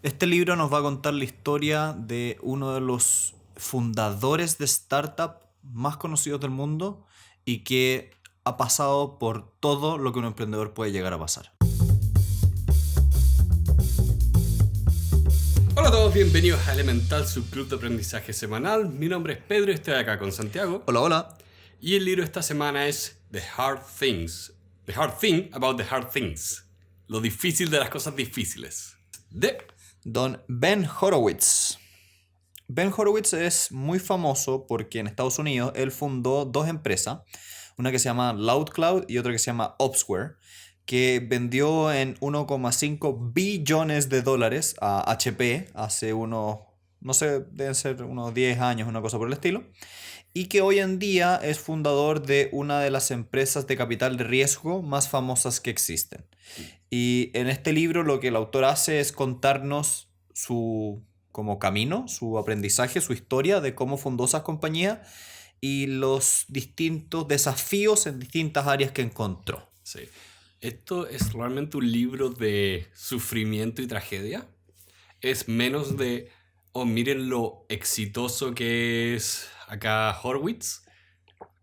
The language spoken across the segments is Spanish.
Este libro nos va a contar la historia de uno de los fundadores de startup más conocidos del mundo y que ha pasado por todo lo que un emprendedor puede llegar a pasar. Hola a todos, bienvenidos a Elemental, su club de aprendizaje semanal. Mi nombre es Pedro y estoy acá con Santiago. Hola, hola. Y el libro de esta semana es The Hard Things. The Hard Thing About the Hard Things. Lo difícil de las cosas difíciles. De Don Ben Horowitz. Ben Horowitz es muy famoso porque en Estados Unidos él fundó dos empresas, una que se llama LoudCloud y otra que se llama Opsware, que vendió en 1,5 billones de dólares a HP hace unos, no sé, deben ser unos 10 años, una cosa por el estilo, y que hoy en día es fundador de una de las empresas de capital de riesgo más famosas que existen. Y en este libro lo que el autor hace es contarnos su como camino, su aprendizaje, su historia de cómo fundó esas compañías y los distintos desafíos en distintas áreas que encontró. Sí. Esto es realmente un libro de sufrimiento y tragedia. Es menos de, oh, miren lo exitoso que es acá Horowitz.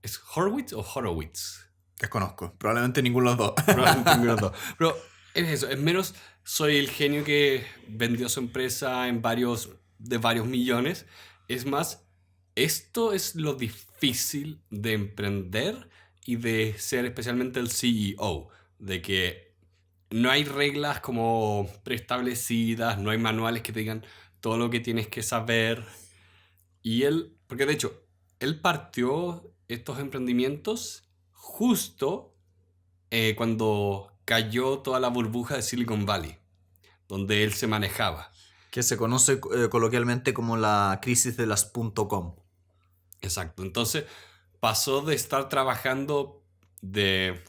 ¿Es Horowitz o Horowitz? Desconozco, probablemente ninguno de los dos. Probablemente ninguno de los dos. Pero es eso, es menos soy el genio que vendió su empresa en varios millones. Es más, esto es lo difícil de emprender y de ser especialmente el CEO. De que no hay reglas como preestablecidas, no hay manuales que te digan todo lo que tienes que saber. Y él, porque de hecho, él partió estos emprendimientos justo cuando cayó toda la burbuja de Silicon Valley, donde él se manejaba. Que se conoce coloquialmente como la crisis de las .com. Exacto. Entonces pasó de estar trabajando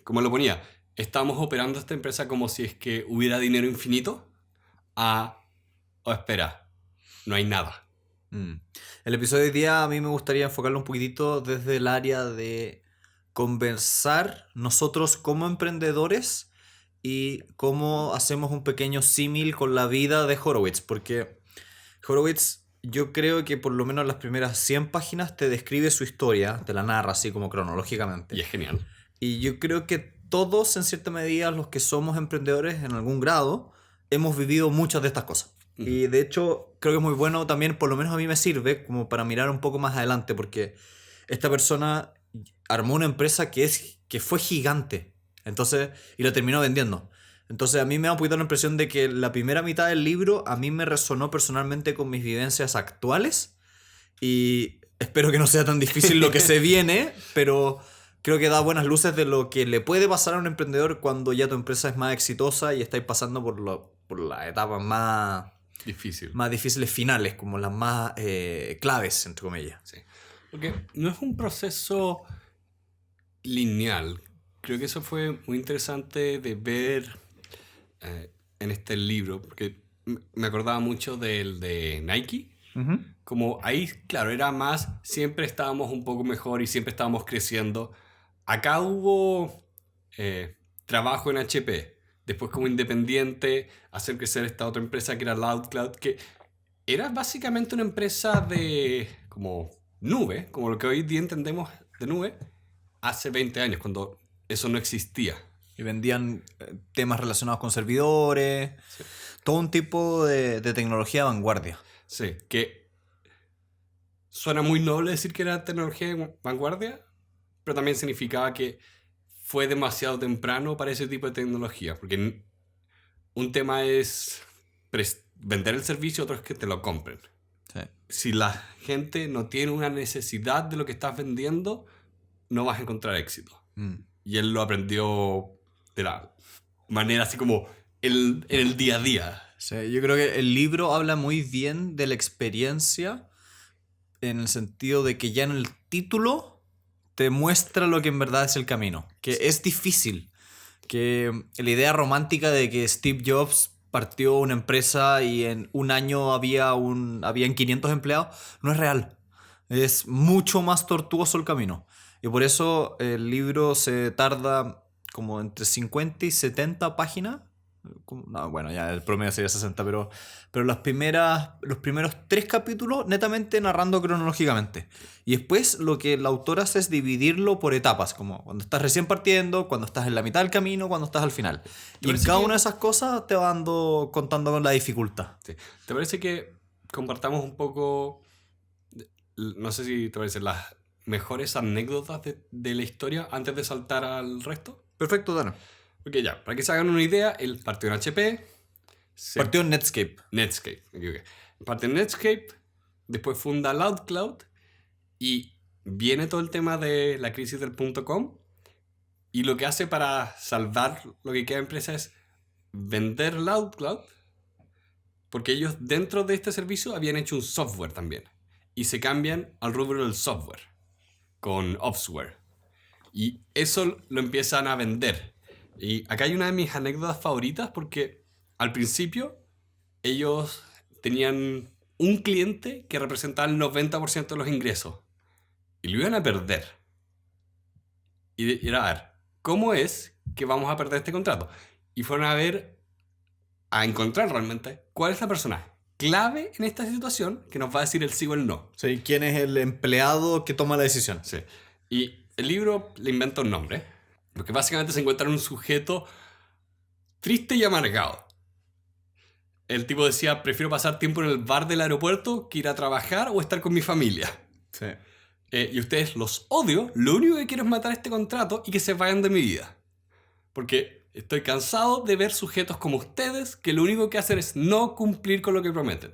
como lo ponía, estamos operando esta empresa como si es que hubiera dinero infinito, espera, no hay nada. El episodio de hoy día a mí me gustaría enfocarlo un poquitito desde el área de conversar nosotros como emprendedores y cómo hacemos un pequeño símil con la vida de Horowitz, porque Horowitz yo creo que por lo menos las primeras 100 páginas te describe su historia, te la narra así como cronológicamente. Y es genial. Y yo creo que todos, en cierta medida, los que somos emprendedores en algún grado, hemos vivido muchas de estas cosas. Y de hecho, creo que es muy bueno también, por lo menos a mí me sirve, como para mirar un poco más adelante, porque esta persona armó una empresa que fue gigante. Entonces, y la terminó vendiendo. Entonces, a mí me da un poquito la impresión de que la primera mitad del libro a mí me resonó personalmente con mis vivencias actuales. Y espero que no sea tan difícil lo que se viene, pero creo que da buenas luces de lo que le puede pasar a un emprendedor cuando ya tu empresa es más exitosa y estáis pasando por las etapas más difíciles finales, como las más claves, entre comillas. Sí. Porque no es un proceso lineal. Creo que eso fue muy interesante de ver en este libro, porque me acordaba mucho del de Nike. Como ahí, claro, era más, siempre estábamos un poco mejor y siempre estábamos creciendo. Acá hubo trabajo en HP, después como independiente, hacer crecer esta otra empresa que era LoudCloud, que era básicamente una empresa de como nube, como lo que hoy día entendemos de nube, hace 20 años, cuando eso no existía. Y vendían temas relacionados con servidores, sí. Todo un tipo de tecnología de vanguardia. Sí, que suena muy noble decir que era tecnología de vanguardia, pero también significaba que fue demasiado temprano para ese tipo de tecnología, porque un tema es vender el servicio, otro es que te lo compren. Sí. Si la gente no tiene una necesidad de lo que estás vendiendo, no vas a encontrar éxito. Y él lo aprendió de la manera así como en el día a día. Sí, yo creo que el libro habla muy bien de la experiencia en el sentido de que ya en el título te muestra lo que en verdad es el camino. Que sí. Es difícil. Que la idea romántica de que Steve Jobs partió una empresa y en un año habían 500 empleados no es real. Es mucho más tortuoso el camino. Y por eso el libro se tarda como entre 50 y 70 páginas No, bueno, ya el promedio sería 60, pero los primeros 3 capítulos netamente narrando cronológicamente. Y después lo que el autor hace es dividirlo por etapas, como cuando estás recién partiendo, cuando estás en la mitad del camino, cuando estás al final. Y en cada una de esas cosas te va contando con la dificultad. Sí. ¿Te parece que compartamos un poco, no sé si te parece, las mejores anécdotas de la historia antes de saltar al resto? Perfecto, Dana. Ok, ya, para que se hagan una idea, él partió en HP. Partió en Netscape. Netscape, me equivoqué. Parte en Netscape, después funda LoudCloud y viene todo el tema de la crisis del .com y lo que hace para salvar lo que queda de empresa es vender LoudCloud porque ellos dentro de este servicio habían hecho un software también y se cambian al rubro del software con Opsware y eso lo empiezan a vender. Y acá hay una de mis anécdotas favoritas porque al principio ellos tenían un cliente que representaba el 90% de los ingresos y lo iban a perder. Y era, a ver, ¿cómo es que vamos a perder este contrato? Y fueron a encontrar realmente cuál es la persona clave en esta situación que nos va a decir el sí o el no. Sí, ¿quién es el empleado que toma la decisión? Sí. Y el libro le inventa un nombre. Porque básicamente se encuentra un sujeto triste y amargado. El tipo decía, prefiero pasar tiempo en el bar del aeropuerto que ir a trabajar o estar con mi familia. Sí. Y ustedes los odio, lo único que quiero es matar este contrato y que se vayan de mi vida. Porque estoy cansado de ver sujetos como ustedes que lo único que hacen es no cumplir con lo que prometen.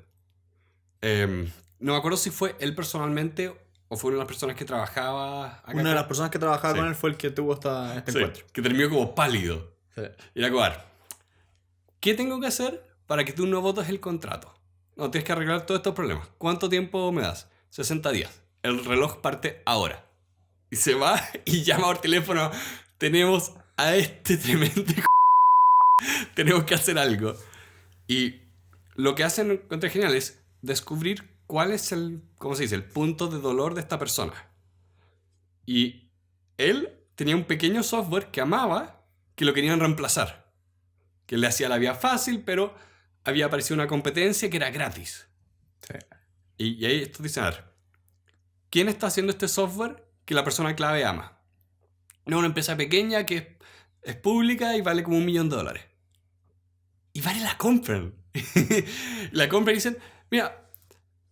No me acuerdo si fue él personalmente o fue una de las personas que trabajaba acá. Una de las personas que trabajaba Sí. con él fue el que tuvo este encuentro. Que terminó como pálido. Sí. Y era como, ¿qué tengo que hacer para que tú no votes el contrato? No, tienes que arreglar todos estos problemas. ¿Cuánto tiempo me das? 60 días. El reloj parte ahora. Y se va y llama por teléfono. Tenemos a este tremendo tenemos que hacer algo. Y lo que hacen contra genial es descubrir cuál es ¿cómo se dice? El punto de dolor de esta persona. Y él tenía un pequeño software que amaba, que lo querían reemplazar. Que le hacía la vida fácil, pero había aparecido una competencia que era gratis. Sí. Y ahí esto dice, a ver, ¿quién está haciendo este software que la persona clave ama? No, una empresa pequeña que es pública y vale como $1 millón. Y vale, la compran. La compran y dicen, mira,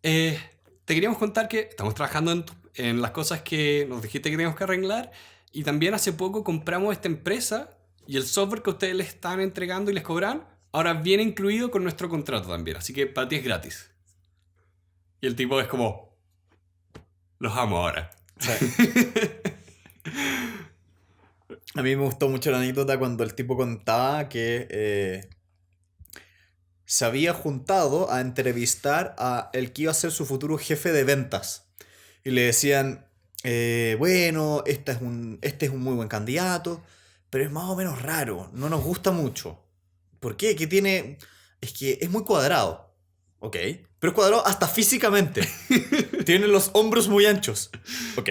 te queríamos contar que estamos trabajando en las cosas que nos dijiste que teníamos que arreglar y también hace poco compramos esta empresa y el software que ustedes les están entregando y les cobran ahora viene incluido con nuestro contrato también, así que para ti es gratis. Y el tipo es como, los amo ahora. Sí. A mí me gustó mucho la anécdota cuando el tipo contaba que se había juntado a entrevistar a el que iba a ser su futuro jefe de ventas. Y le decían, bueno, este es un muy buen candidato, pero es más o menos raro, no nos gusta mucho. ¿Por qué? ¿Qué tiene? Es que es muy cuadrado. Ok. Pero es cuadrado hasta físicamente. Tiene los hombros muy anchos. Ok.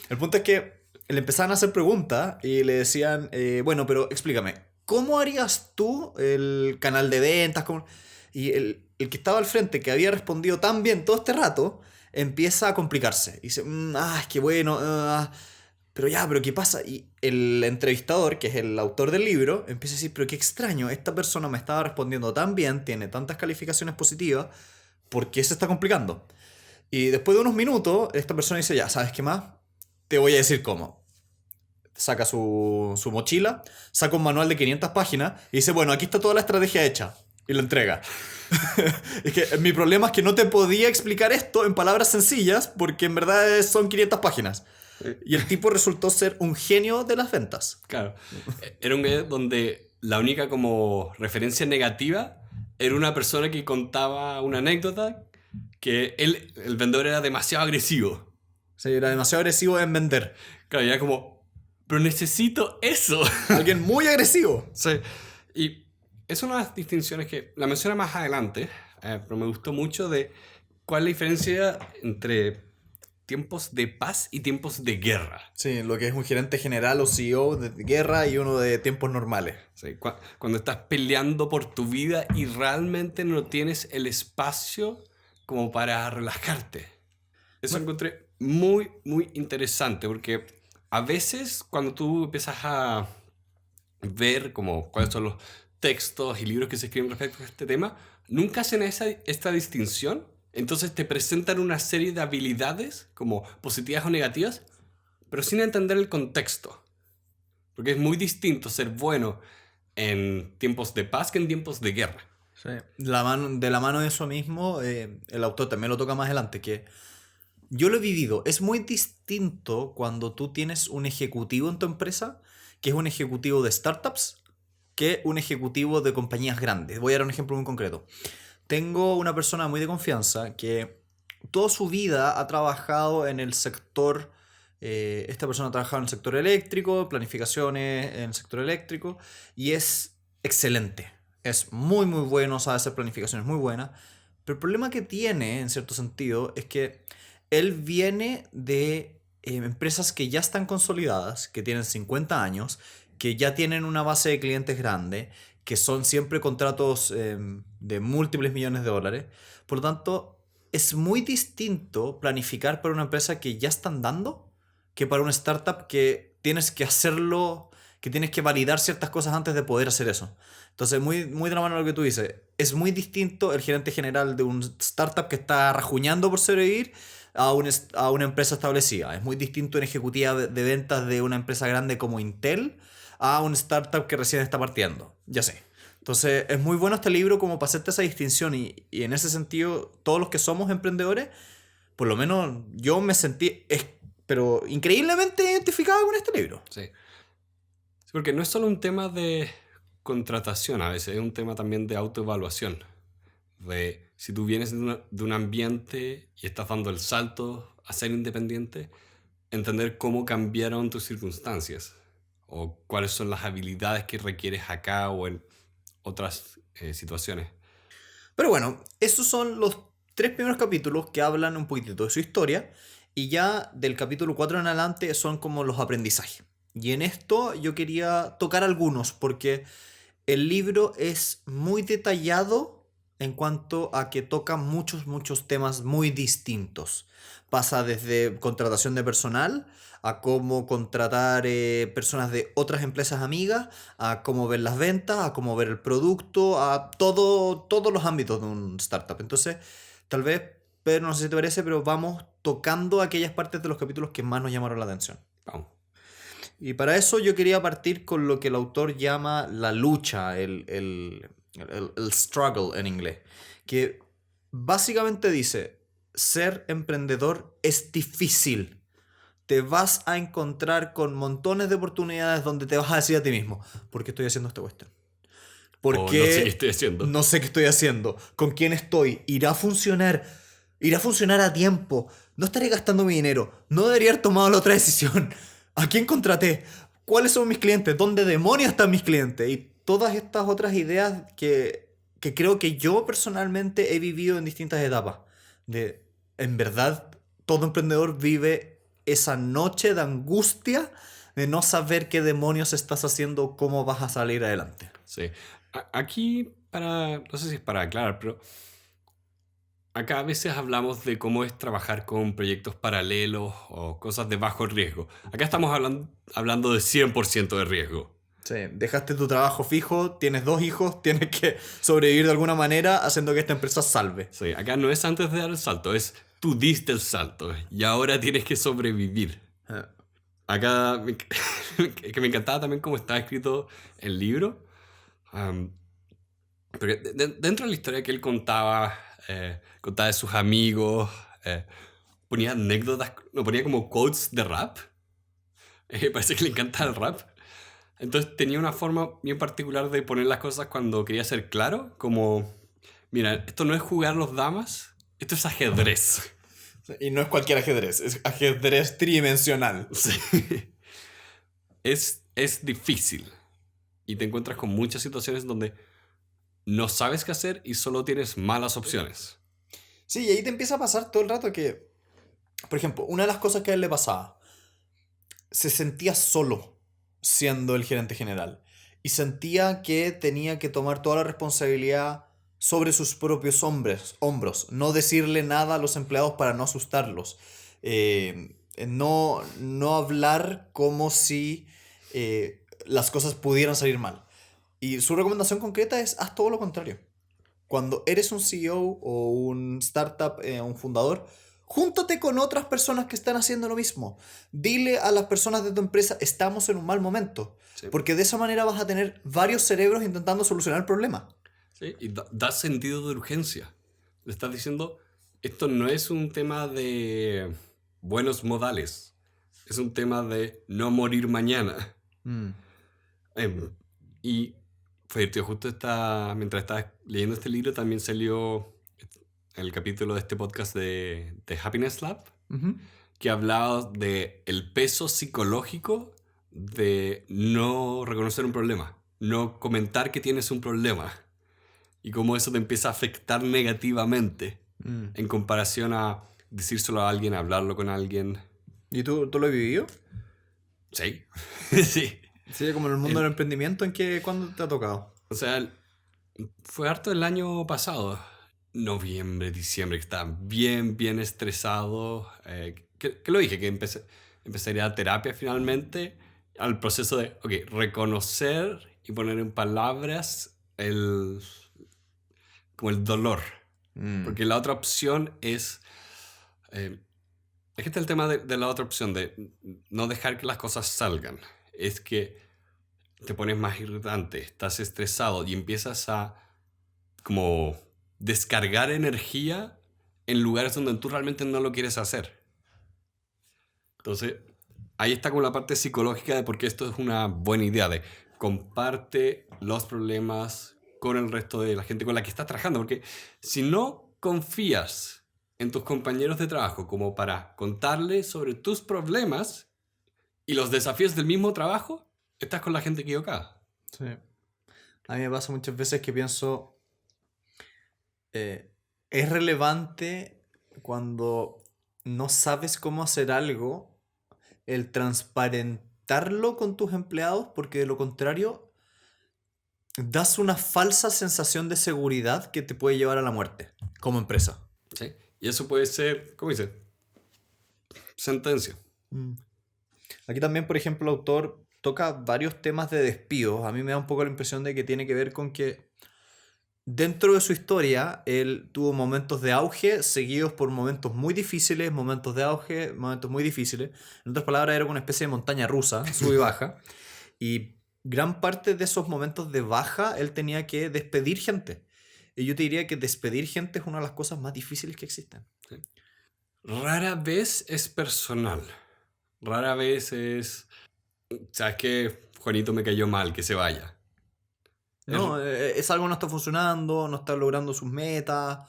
El punto es que le empezaban a hacer preguntas y le decían, bueno, pero explícame, ¿cómo harías tú el canal de ventas? Y el que estaba al frente, que había respondido tan bien todo este rato, empieza a complicarse. Y dice, es que bueno, pero ¿qué pasa? Y el entrevistador, que es el autor del libro, empieza a decir, pero qué extraño, esta persona me estaba respondiendo tan bien, tiene tantas calificaciones positivas, ¿por qué se está complicando? Y después de unos minutos, esta persona dice, ya, ¿sabes qué más? Te voy a decir cómo. Saca su mochila, saca un manual de 500 páginas y dice, bueno, aquí está toda la estrategia hecha. Y lo entrega. Es que mi problema es que no te podía explicar esto en palabras sencillas porque en verdad son 500 páginas. Y el tipo resultó ser un genio de las ventas. Claro. Era un video donde la única como referencia negativa era una persona que contaba una anécdota que el vendedor era demasiado agresivo. Sí, era demasiado agresivo en vender. Claro, y era como, pero necesito eso. Alguien muy agresivo. Sí. Y es una de las distinciones que la menciona más adelante, pero me gustó mucho de cuál es la diferencia entre tiempos de paz y tiempos de guerra. Sí, lo que es un gerente general o CEO de guerra y uno de tiempos normales. Sí, cuando estás peleando por tu vida y realmente no tienes el espacio como para relajarte. Eso Bueno, encontré muy, muy interesante porque a veces cuando tú empiezas a ver como cuáles son los textos y libros que se escriben respecto a este tema, nunca hacen esta distinción. Entonces te presentan una serie de habilidades como positivas o negativas, pero sin entender el contexto. Porque es muy distinto ser bueno en tiempos de paz que en tiempos de guerra. sí. De la mano de eso mismo, el autor también lo toca más adelante, que yo lo he vivido. Es muy distinto cuando tú tienes un ejecutivo en tu empresa, que es un ejecutivo de startups, que un ejecutivo de compañías grandes. Voy a dar un ejemplo muy concreto. Tengo una persona muy de confianza que toda su vida ha trabajado en el sector, esta persona ha trabajado en el sector eléctrico, planificaciones en el sector eléctrico, y es excelente. Es muy, muy bueno, sabe hacer planificaciones muy buenas. Pero el problema que tiene, en cierto sentido, es que él viene de empresas que ya están consolidadas, que tienen 50 años, que ya tienen una base de clientes grande, que son siempre contratos de múltiples millones de dólares. Por lo tanto, es muy distinto planificar para una empresa que ya están dando que para una startup que tienes que hacerlo, que tienes que validar ciertas cosas antes de poder hacer eso. Entonces, muy, muy de la mano lo que tú dices. Es muy distinto el gerente general de un startup que está rajuñando por sobrevivir a una empresa establecida. Es muy distinto en ejecutiva de ventas de una empresa grande como Intel a un startup que recién está partiendo. Ya sé. Entonces, es muy bueno este libro como para hacerte esa distinción y en ese sentido, todos los que somos emprendedores, por lo menos yo me sentí, pero increíblemente identificado con este libro. Sí. Sí, porque no es solo un tema de contratación, a veces es un tema también de autoevaluación. De si tú vienes de un ambiente y estás dando el salto a ser independiente, entender cómo cambiaron tus circunstancias o cuáles son las habilidades que requieres acá o en otras situaciones. Pero bueno, esos son los 3 primeros capítulos que hablan un poquitito de su historia y ya del capítulo 4 en adelante son como los aprendizajes. Y en esto yo quería tocar algunos porque el libro es muy detallado en cuanto a que toca muchos, muchos temas muy distintos. Pasa desde contratación de personal a cómo contratar personas de otras empresas amigas, a cómo ver las ventas, a cómo ver el producto, a todos los ámbitos de un startup. Entonces, tal vez, Pedro, no sé si te parece, pero vamos tocando aquellas partes de los capítulos que más nos llamaron la atención. Vamos. Y para eso yo quería partir con lo que el autor llama la lucha, el struggle en inglés, que básicamente dice, ser emprendedor es difícil. Te vas a encontrar con montones de oportunidades donde te vas a decir a ti mismo, ¿por qué estoy haciendo esta cuestión? ¿Por O no sé qué qué estoy haciendo. no sé qué estoy haciendo? ¿Con quién estoy? ¿Irá a funcionar? ¿Irá a funcionar a tiempo? ¿No estaré gastando mi dinero? ¿No debería haber tomado la otra decisión? ¿A quién contraté? ¿Cuáles son mis clientes? ¿Dónde demonios están mis clientes? Y todas estas otras ideas que creo que yo personalmente he vivido en distintas etapas. En verdad, todo emprendedor vive esa noche de angustia de no saber qué demonios estás haciendo, cómo vas a salir adelante. Sí. Aquí, no sé si es para aclarar, pero acá a veces hablamos de cómo es trabajar con proyectos paralelos o cosas de bajo riesgo. Acá estamos hablando de 100% de riesgo. Sí, dejaste tu trabajo fijo, tienes 2 hijos, tienes que sobrevivir de alguna manera haciendo que esta empresa salve. Sí, acá no es antes de dar el salto, es tú diste el salto y ahora tienes que sobrevivir. Ah, Acá que me encantaba también cómo está escrito el libro. Porque dentro de la historia que él contaba de sus amigos, ponía anécdotas, no, ponía como quotes de rap. Parece que le encanta el rap. Entonces tenía una forma bien particular de poner las cosas cuando quería ser claro, como, mira, esto no es jugar los damas, esto es ajedrez. Y no es cualquier ajedrez, es ajedrez tridimensional. Sí. Es difícil y te encuentras con muchas situaciones donde no sabes qué hacer y solo tienes malas opciones. Sí, y ahí te empieza a pasar todo el rato que por ejemplo, una de las cosas que a él le pasaba, se sentía solo siendo el gerente general y sentía que tenía que tomar toda la responsabilidad sobre sus propios hombros, no decirle nada a los empleados para no asustarlos, no hablar como si las cosas pudieran salir mal. Y su recomendación concreta es: haz todo lo contrario. Cuando eres un CEO o un startup, un fundador, júntate con otras personas que están haciendo lo mismo. Dile a las personas de tu empresa: estamos en un mal momento. Sí. Porque de esa manera vas a tener varios cerebros intentando solucionar el problema. Sí, y da sentido de urgencia. Le estás diciendo, esto no es un tema de buenos modales, es un tema de no morir mañana. Mm. Y fue divertido, justo mientras estaba leyendo este libro también salió el capítulo de este podcast de Happiness Lab, Ujú. que hablaba de el peso psicológico de no reconocer un problema, no comentar que tienes un problema, y cómo eso te empieza a afectar negativamente Mm. en comparación a decírselo a alguien, hablarlo con alguien. ¿Y tú lo has vivido? Sí, sí. Sí, como en el mundo del emprendimiento, ¿cuándo te ha tocado? O sea, fue harto el año pasado, noviembre, diciembre, que estaba bien estresado. Que lo dije, que empezaría a terapia finalmente, al proceso de, reconocer y poner en palabras como el dolor. Mm. Porque la otra opción es que está el tema de la otra opción, de no dejar que las cosas salgan. Es que te pones más irritante, estás estresado y empiezas a como descargar energía en lugares donde tú realmente no lo quieres hacer. Entonces, ahí está como la parte psicológica de por qué esto es una buena idea, de comparte los problemas con el resto de la gente con la que estás trabajando, porque si no confías en tus compañeros de trabajo como para contarles sobre tus problemas y los desafíos del mismo trabajo, estás con la gente equivocada. Sí. A mí me pasa muchas veces que pienso, es relevante cuando no sabes cómo hacer algo, el transparentarlo con tus empleados, porque de lo contrario das una falsa sensación de seguridad que te puede llevar a la muerte como empresa. ¿Sí? Y eso puede ser, ¿cómo dice? Sentencia. Mm. Aquí también, por ejemplo, el autor toca varios temas de despidos. A mí me da un poco la impresión de que tiene que ver con que dentro de su historia él tuvo momentos de auge seguidos por momentos muy difíciles, momentos de auge, momentos muy difíciles. En otras palabras, era como una especie de montaña rusa, sube y baja. Y gran parte de esos momentos de baja él tenía que despedir gente. Y yo te diría que despedir gente es una de las cosas más difíciles que existen. ¿Sí? Rara vez es personal. Rara vez es, ¿sabes qué? Juanito me cayó mal, que se vaya. No, es algo que no está funcionando, no está logrando sus metas,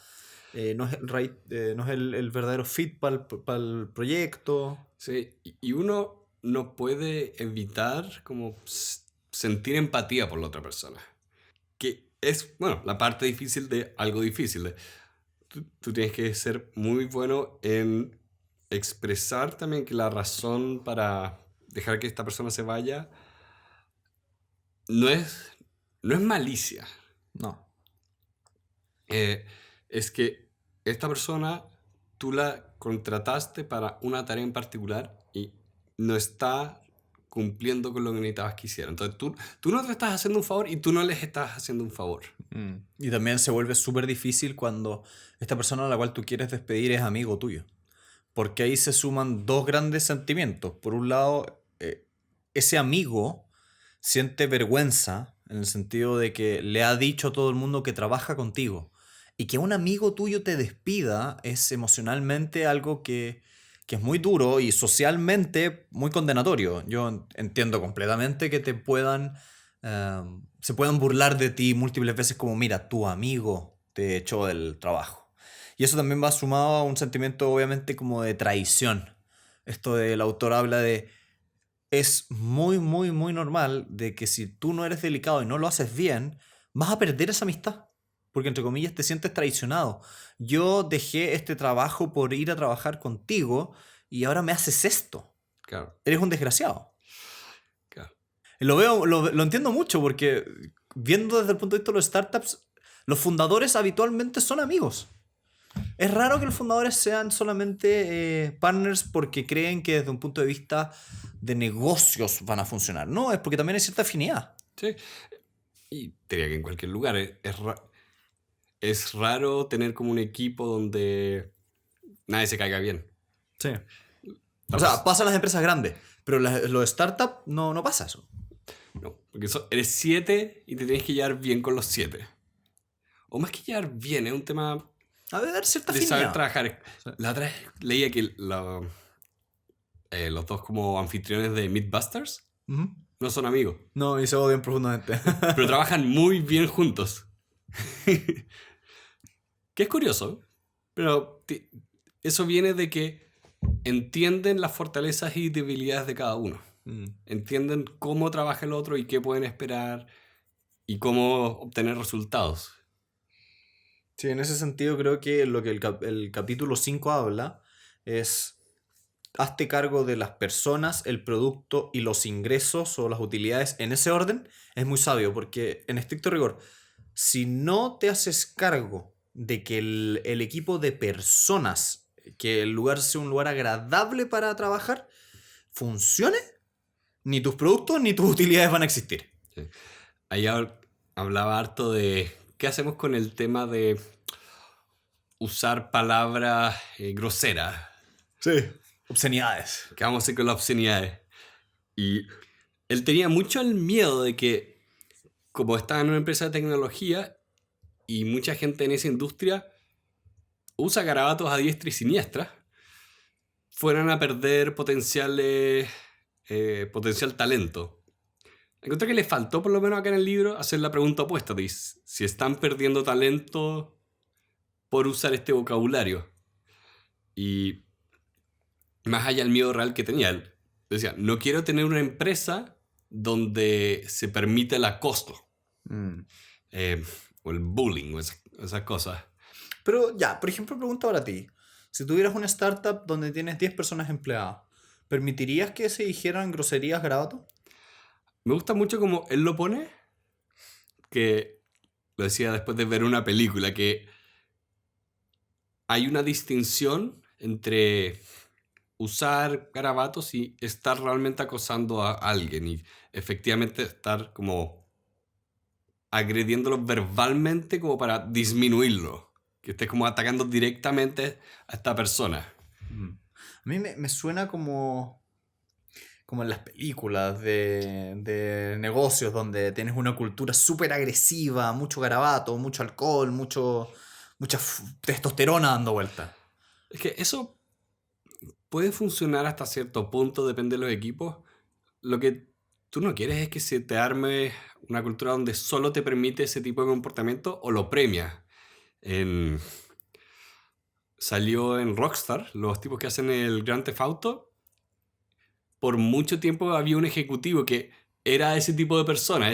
no es no es el verdadero fit para el proyecto. Sí, y uno no puede evitar como sentir empatía por la otra persona. Que es, bueno, la parte difícil de algo difícil. Tú tienes que ser muy bueno en expresar también que la razón para dejar que esta persona se vaya no es malicia. No. Es que esta persona tú la contrataste para una tarea en particular y no está cumpliendo con lo que necesitabas que hiciera. Entonces tú no te estás haciendo un favor y tú no les estás haciendo un favor. Y también se vuelve súper difícil cuando esta persona a la cual tú quieres despedir es amigo tuyo. Porque ahí se suman dos grandes sentimientos. Por un lado, ese amigo siente vergüenza en el sentido de que le ha dicho a todo el mundo que trabaja contigo. Y que un amigo tuyo te despida es emocionalmente algo que es muy duro y socialmente muy condenatorio. Yo entiendo completamente que se puedan burlar de ti múltiples veces como: mira, tu amigo te echó del trabajo. Y eso también va sumado a un sentimiento obviamente como de traición. Esto del autor habla de: es muy normal de que si tú no eres delicado y no lo haces bien, vas a perder esa amistad. porque entre comillas te sientes traicionado. Yo dejé este trabajo por ir a trabajar contigo y ahora me haces esto. Claro, Eres un desgraciado. claro. Lo entiendo mucho porque viendo desde el punto de vista de los startups, los fundadores habitualmente son amigos. Es raro que los fundadores sean solamente partners porque creen que desde un punto de vista de negocios van a funcionar. No, es porque también hay cierta afinidad. Sí. Y diría que en cualquier lugar es raro tener como un equipo donde nadie se caiga bien. Sí. La O sea, pas- pasa en las empresas grandes, pero los startups no pasa eso. no, porque eres 7 y te tienes que llevar bien con los 7. O más que llevar bien, es un tema A ver, cierta de saber afinidad. trabajar. Sí. La otra vez leía que los dos como anfitriones de Mythbusters Ujú. no son amigos, No, y se odian profundamente. pero trabajan muy bien juntos. Que es curioso, pero eso viene de que entienden las fortalezas y debilidades de cada uno. Mm. Entienden cómo trabaja el otro y qué pueden esperar y cómo obtener resultados. Sí, en ese sentido creo que lo que el capítulo 5 habla es hazte cargo de las personas, el producto y los ingresos o las utilidades en ese orden. Es muy sabio porque en estricto rigor, si no te haces cargo de que el equipo de personas, que el lugar sea un lugar agradable para trabajar, funcione, ni tus productos ni tus utilidades van a existir. Sí. Ahí hablaba harto de qué hacemos con el tema de usar palabras groseras. Sí. Obscenidades. ¿Qué vamos a hacer con las obscenidades? Y él tenía mucho el miedo de que, como estaba en una empresa de tecnología y mucha gente en esa industria usa garabatos a diestra y siniestra, fueran a perder potencial talento. Encontré que le faltó, por lo menos acá en el libro, hacer la pregunta opuesta de si están perdiendo talento por usar este vocabulario. Y más allá del miedo real que tenía él, decía, no quiero tener una empresa donde se permite el acoso, Mm. o el bullying, o esas cosas. Pero ya, por ejemplo, pregunta para ti. Si tuvieras una startup donde tienes 10 personas empleadas, ¿permitirías que se dijeran groserías garabato? Me gusta mucho como él lo pone, que lo decía después de ver una película, que hay una distinción entre usar garabatos y estar realmente acosando a alguien y efectivamente estar como agrediéndolo verbalmente como para disminuirlo, que estés como atacando directamente a esta persona. Mm. A mí me suena como en las películas de negocios donde tienes una cultura súper agresiva, mucho garabato, mucho alcohol, mucha testosterona dando vuelta. Es que eso puede funcionar hasta cierto punto, depende de los equipos. Lo que tú no quieres es que se te arme una cultura donde solo te permite ese tipo de comportamiento o lo premia. Salió en Rockstar, los tipos que hacen el Grand Theft Auto. Por mucho tiempo había un ejecutivo que era ese tipo de persona.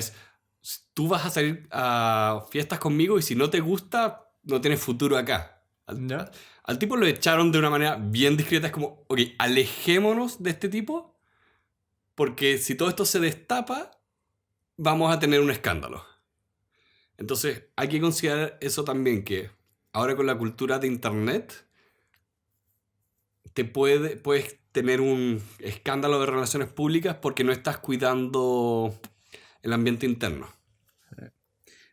Tú vas a salir a fiestas conmigo y si no te gusta, no tienes futuro acá. ¿Ya? Al tipo lo echaron de una manera bien discreta. Es como, ok, alejémonos de este tipo porque si todo esto se destapa, vamos a tener un escándalo. Entonces hay que considerar eso también, que ahora con la cultura de internet puedes tener un escándalo de relaciones públicas porque no estás cuidando el ambiente interno.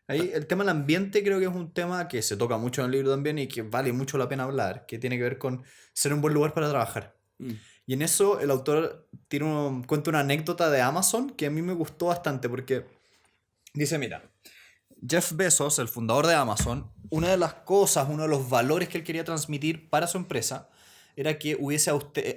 Ahí el tema del ambiente creo que es un tema que se toca mucho en el libro también y que vale mucho la pena hablar, que tiene que ver con ser un buen lugar para trabajar. Mm. Y en eso el autor cuenta una anécdota de Amazon que a mí me gustó bastante porque dice, mira, Jeff Bezos, el fundador de Amazon, una de las cosas, uno de los valores que él quería transmitir para su empresa era que hubiese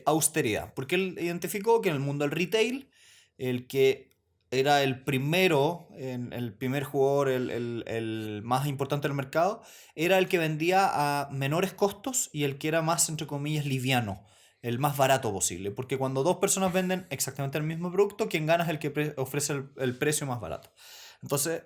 austeridad, porque él identificó que en el mundo del retail, el que era el primero, el primer jugador, el más importante del mercado, era el que vendía a menores costos y el que era más, entre comillas, liviano, el más barato posible, porque cuando dos personas venden exactamente el mismo producto, quien gana es el que ofrece el precio más barato. Entonces,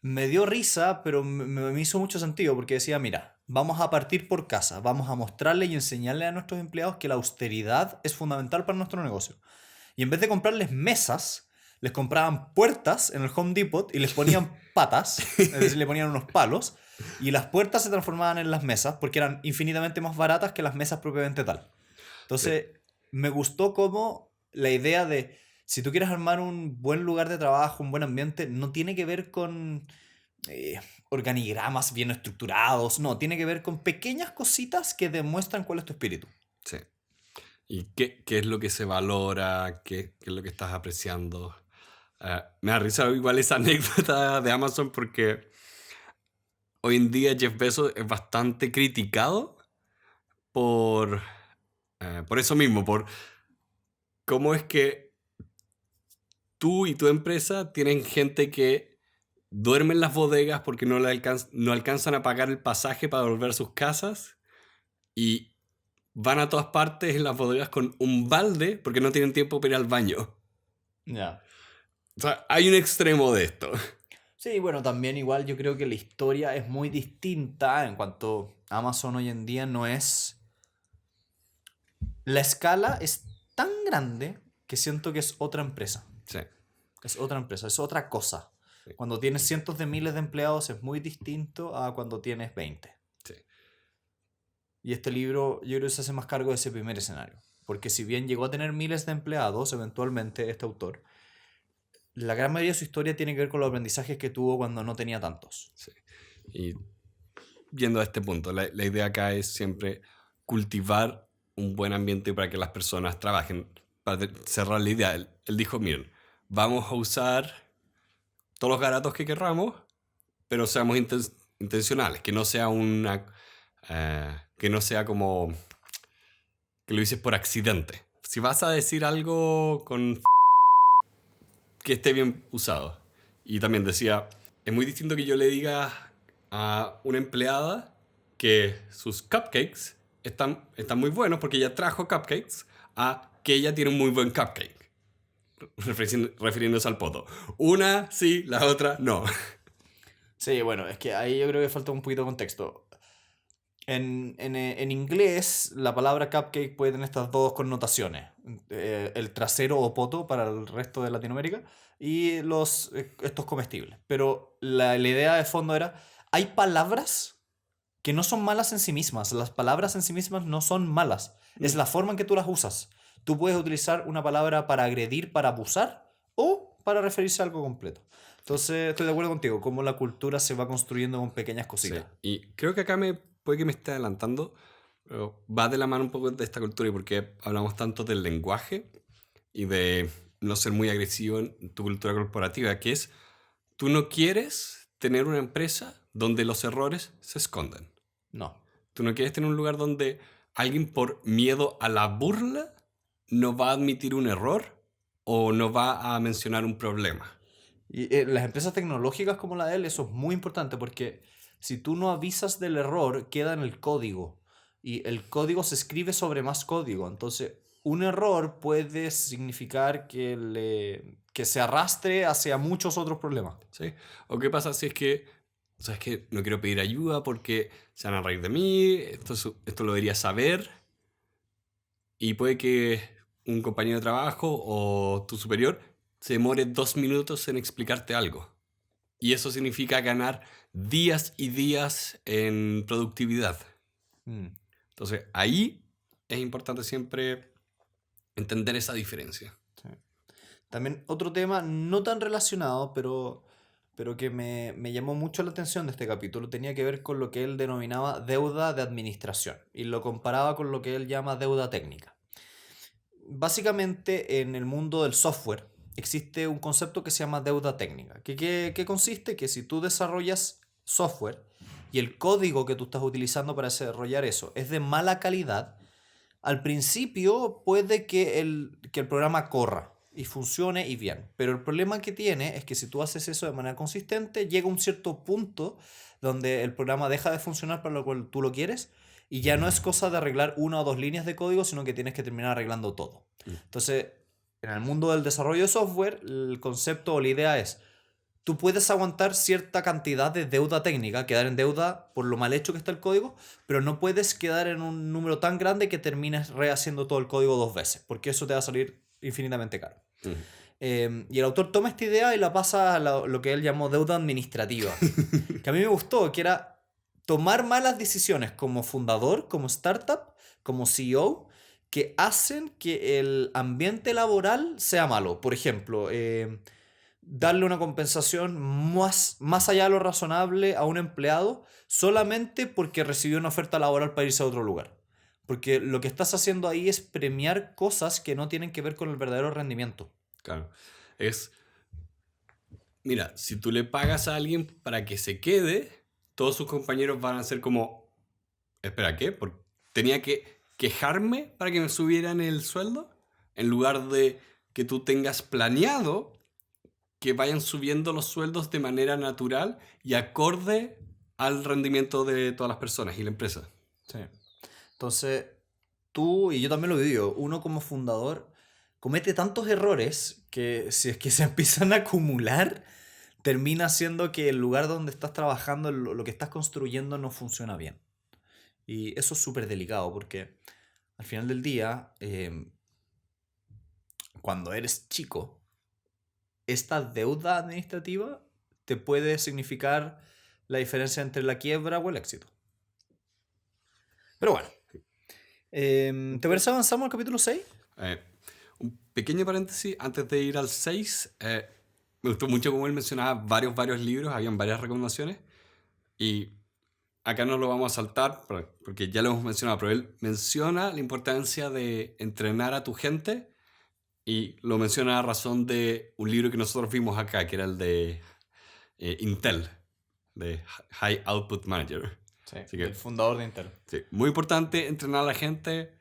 me dio risa, pero me hizo mucho sentido porque decía, mira, vamos a partir por casa, vamos a mostrarle y enseñarle a nuestros empleados que la austeridad es fundamental para nuestro negocio. Y en vez de comprarles mesas, les compraban puertas en el Home Depot y les ponían patas, es decir, le ponían unos palos, y las puertas se transformaban en las mesas porque eran infinitamente más baratas que las mesas propiamente tal. Entonces, me gustó como la idea de, si tú quieres armar un buen lugar de trabajo, un buen ambiente, no tiene que ver con organigramas bien estructurados, no, tiene que ver con pequeñas cositas que demuestran cuál es tu espíritu. Sí. ¿Y qué es lo que se valora? ¿Qué es lo que estás apreciando? Me da risa igual esa anécdota de Amazon porque hoy en día Jeff Bezos es bastante criticado por eso mismo, por cómo es que tú y tu empresa tienen gente que duerme en las bodegas porque no alcanzan a pagar el pasaje para volver a sus casas y van a todas partes en las bodegas con un balde porque no tienen tiempo para ir al baño. Ya. O sea, hay un extremo de esto. Sí, bueno, también igual yo creo que la historia es muy distinta en cuanto Amazon hoy en día no es... La escala es tan grande que siento que es otra empresa. Sí, Es otra empresa, es otra cosa. sí, Cuando tienes cientos de miles de empleados es muy distinto a cuando tienes 20. sí. Y este libro yo creo que se hace más cargo de ese primer escenario. Porque si bien llegó a tener miles de empleados, eventualmente este autor, la gran mayoría de su historia tiene que ver con los aprendizajes que tuvo cuando no tenía tantos. Sí. Y yendo a este punto, la idea acá es siempre cultivar un buen ambiente para que las personas trabajen. Para cerrar la idea, él dijo, miren, vamos a usar todos los garatos que querramos, pero seamos intencionales, que no sea que no sea como que lo dices por accidente. Si vas a decir algo con que esté bien usado. Y también decía, es muy distinto que yo le diga a una empleada que sus cupcakes están muy buenos porque ella trajo cupcakes, a que ella tiene un muy buen cupcake. Refiriéndose al poto. Una sí, la otra no. Sí, bueno, es que ahí yo creo que falta un poquito de contexto. En inglés, la palabra cupcake puede tener estas dos connotaciones. El trasero o poto para el resto de Latinoamérica y estos comestibles. Pero la idea de fondo era, hay palabras que no son malas en sí mismas. Las palabras en sí mismas no son malas. Es la forma en que tú las usas. Tú puedes utilizar una palabra para agredir, para abusar o para referirse a algo completo. Entonces, estoy de acuerdo contigo, cómo la cultura se va construyendo con pequeñas Sí. cositas. Y creo que acá puede que me esté adelantando, pero va de la mano un poco de esta cultura y porque hablamos tanto del lenguaje y de no ser muy agresivo en tu cultura corporativa, que es, tú no quieres tener una empresa donde los errores se esconden. No. Tú no quieres tener un lugar donde alguien por miedo a la burla no va a admitir un error o no va a mencionar un problema. Y las empresas tecnológicas como la de él, eso es muy importante porque si tú no avisas del error, queda en el código. Y el código se escribe sobre más código. Entonces, un error puede significar que se arrastre hacia muchos otros problemas. ¿Sí? ¿O qué pasa si es que, sabes que no quiero pedir ayuda porque se van a reír de mí, esto lo debería saber, y puede que un compañero de trabajo o tu superior se demore 2 minutos en explicarte algo? Y eso significa ganar días y días en productividad. Mm. Entonces, ahí es importante siempre entender esa diferencia. Sí. También otro tema no tan relacionado, pero que me llamó mucho la atención de este capítulo, tenía que ver con lo que él denominaba deuda de administración y lo comparaba con lo que él llama deuda técnica. Básicamente, en el mundo del software existe un concepto que se llama deuda técnica. ¿Qué consiste? Que si tú desarrollas software y el código que tú estás utilizando para desarrollar eso es de mala calidad, al principio puede que el programa corra y funcione y bien. Pero el problema que tiene es que si tú haces eso de manera consistente, llega un cierto punto donde el programa deja de funcionar para lo cual tú lo quieres y ya no es cosa de arreglar una o dos líneas de código, sino que tienes que terminar arreglando todo. Entonces, en el mundo del desarrollo de software, el concepto o la idea es, tú puedes aguantar cierta cantidad de deuda técnica, quedar en deuda por lo mal hecho que está el código, pero no puedes quedar en un número tan grande que termines rehaciendo todo el código 2 veces, porque eso te va a salir infinitamente caro. Y el autor toma esta idea y la pasa a lo que él llamó deuda administrativa, que a mí me gustó, que era tomar malas decisiones como fundador, como startup, como CEO, que hacen que el ambiente laboral sea malo. Por ejemplo, darle una compensación más allá de lo razonable a un empleado solamente porque recibió una oferta laboral para irse a otro lugar. Porque lo que estás haciendo ahí es premiar cosas que no tienen que ver con el verdadero rendimiento. Claro. Mira, si tú le pagas a alguien para que se quede, todos sus compañeros van a ser como, espera, ¿qué? ¿Tenía que quejarme para que me subieran el sueldo? En lugar de que tú tengas planeado que vayan subiendo los sueldos de manera natural y acorde al rendimiento de todas las personas y la empresa. Sí. Entonces, tú y yo también lo digo, uno como fundador comete tantos errores que si es que se empiezan a acumular, termina siendo que el lugar donde estás trabajando, lo que estás construyendo no funciona bien. Y eso es súper delicado porque al final del día, cuando eres chico, esta deuda administrativa te puede significar la diferencia entre la quiebra o el éxito. Pero bueno, ¿te parece avanzamos al capítulo 6? Un pequeño paréntesis antes de ir al 6. Me gustó mucho como él mencionaba varios libros, habían varias recomendaciones. Y acá no lo vamos a saltar porque ya lo hemos mencionado, pero él menciona la importancia de entrenar a tu gente y lo menciona a razón de un libro que nosotros vimos acá, que era el de Intel, de High Output Manager. Sí, el fundador de Intel. Sí, muy importante entrenar a la gente.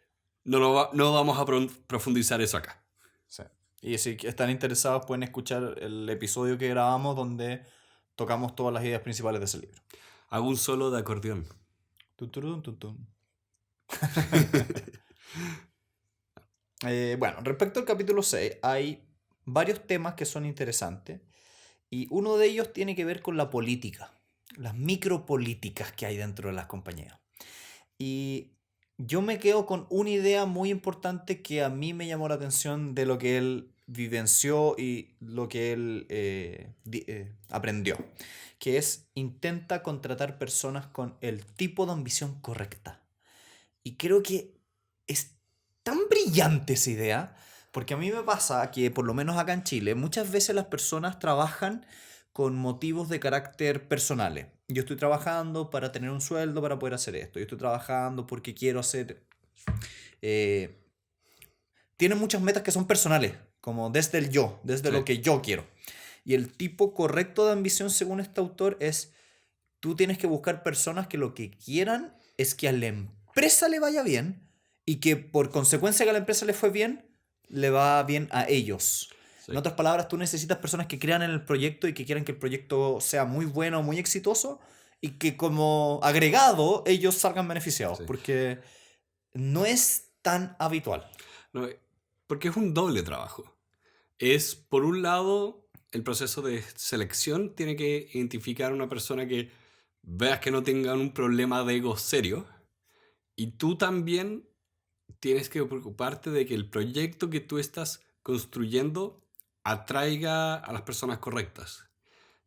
No vamos a profundizar eso acá. Sí. Y si están interesados pueden escuchar el episodio que grabamos donde tocamos todas las ideas principales de ese libro. Hago un solo de acordeón. Bueno, respecto al capítulo 6, hay varios temas que son interesantes y uno de ellos tiene que ver con la política, las micropolíticas que hay dentro de las compañías. Y yo me quedo con una idea muy importante que a mí me llamó la atención de lo que él vivenció y lo que él aprendió, que es intenta contratar personas con el tipo de ambición correcta. Y creo que es tan brillante esa idea, porque a mí me pasa que, por lo menos acá en Chile, muchas veces las personas trabajan con motivos de carácter personales. Yo estoy trabajando para tener un sueldo para poder hacer esto. Yo estoy trabajando porque quiero hacer... Tienen muchas metas que son personales, como desde el yo, desde lo que yo quiero. Y el tipo correcto de ambición, según este autor, es tú tienes que buscar personas que lo que quieran es que a la empresa le vaya bien y que por consecuencia que a la empresa le fue bien, le va bien a ellos. Sí. En otras palabras, tú necesitas personas que crean en el proyecto y que quieran que el proyecto sea muy bueno, muy exitoso y que como agregado ellos salgan beneficiados, sí. Porque no es tan habitual. No, porque es un doble trabajo. Es, por un lado, el proceso de selección tiene que identificar a una persona que veas que no tenga un problema de ego serio, y tú también tienes que preocuparte de que el proyecto que tú estás construyendo atraiga a las personas correctas.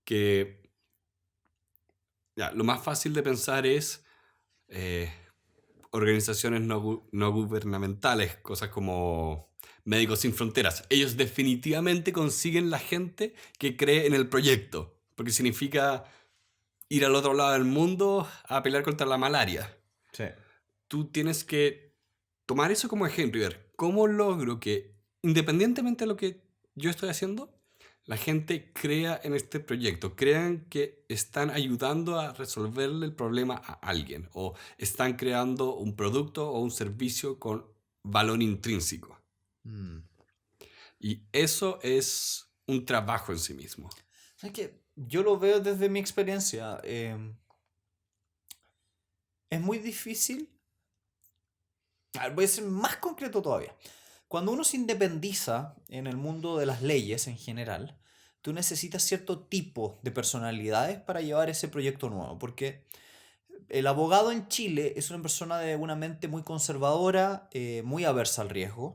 Que ya, lo más fácil de pensar es organizaciones no gubernamentales, cosas como Médicos Sin Fronteras. Ellos definitivamente consiguen la gente que cree en el proyecto, porque significa ir al otro lado del mundo a pelear contra la malaria. Sí. Tú tienes que tomar eso como ejemplo y ver cómo logro que, independientemente de lo que yo estoy haciendo, la gente crea en este proyecto, crean que están ayudando a resolverle el problema a alguien o están creando un producto o un servicio con valor intrínseco. Y eso es un trabajo en sí mismo. ¿Sabes qué? Yo lo veo desde mi experiencia. Es muy difícil. Voy a ser más concreto todavía. Cuando uno se independiza en el mundo de las leyes en general, tú necesitas cierto tipo de personalidades para llevar ese proyecto nuevo, porque el abogado en Chile es una persona de una mente muy conservadora, muy aversa al riesgo,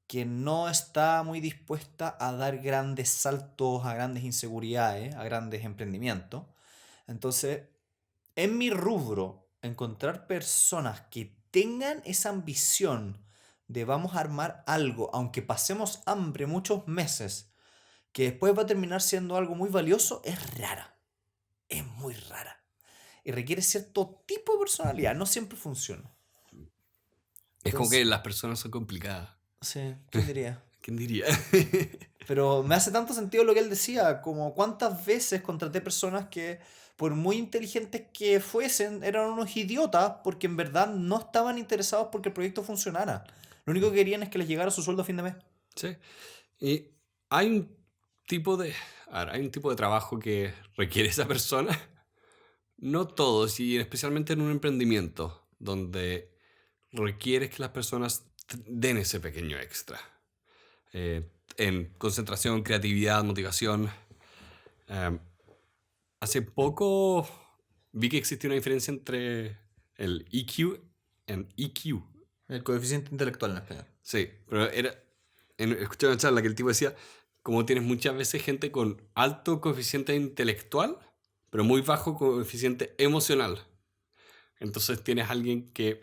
que no está muy dispuesta a dar grandes saltos, a grandes inseguridades, a grandes emprendimientos. Entonces, en mi rubro, encontrar personas que tengan esa ambición de vamos a armar algo, aunque pasemos hambre muchos meses, que después va a terminar siendo algo muy valioso, es rara. Es muy rara. Y requiere cierto tipo de personalidad. No siempre funciona. Es como que Entonces, las personas son complicadas. sí, ¿quién diría? ¿Quién diría? Pero me hace tanto sentido lo que él decía, como cuántas veces contraté personas que, por muy inteligentes que fuesen, eran unos idiotas porque en verdad no estaban interesados porque el proyecto funcionara. Lo único que querían es que les llegara su sueldo a fin de mes. Sí. Y hay un tipo de, a ver, hay un tipo de trabajo que requiere esa persona. No todos, y especialmente en un emprendimiento, donde requieres que las personas den ese pequeño extra. En concentración, creatividad, motivación. Eh, Hace poco vi que existía una diferencia entre el EQ y EQ. El coeficiente intelectual en español. Sí, pero escuché una charla que el tipo decía, como tienes muchas veces gente con alto coeficiente intelectual, pero muy bajo coeficiente emocional. Entonces tienes alguien que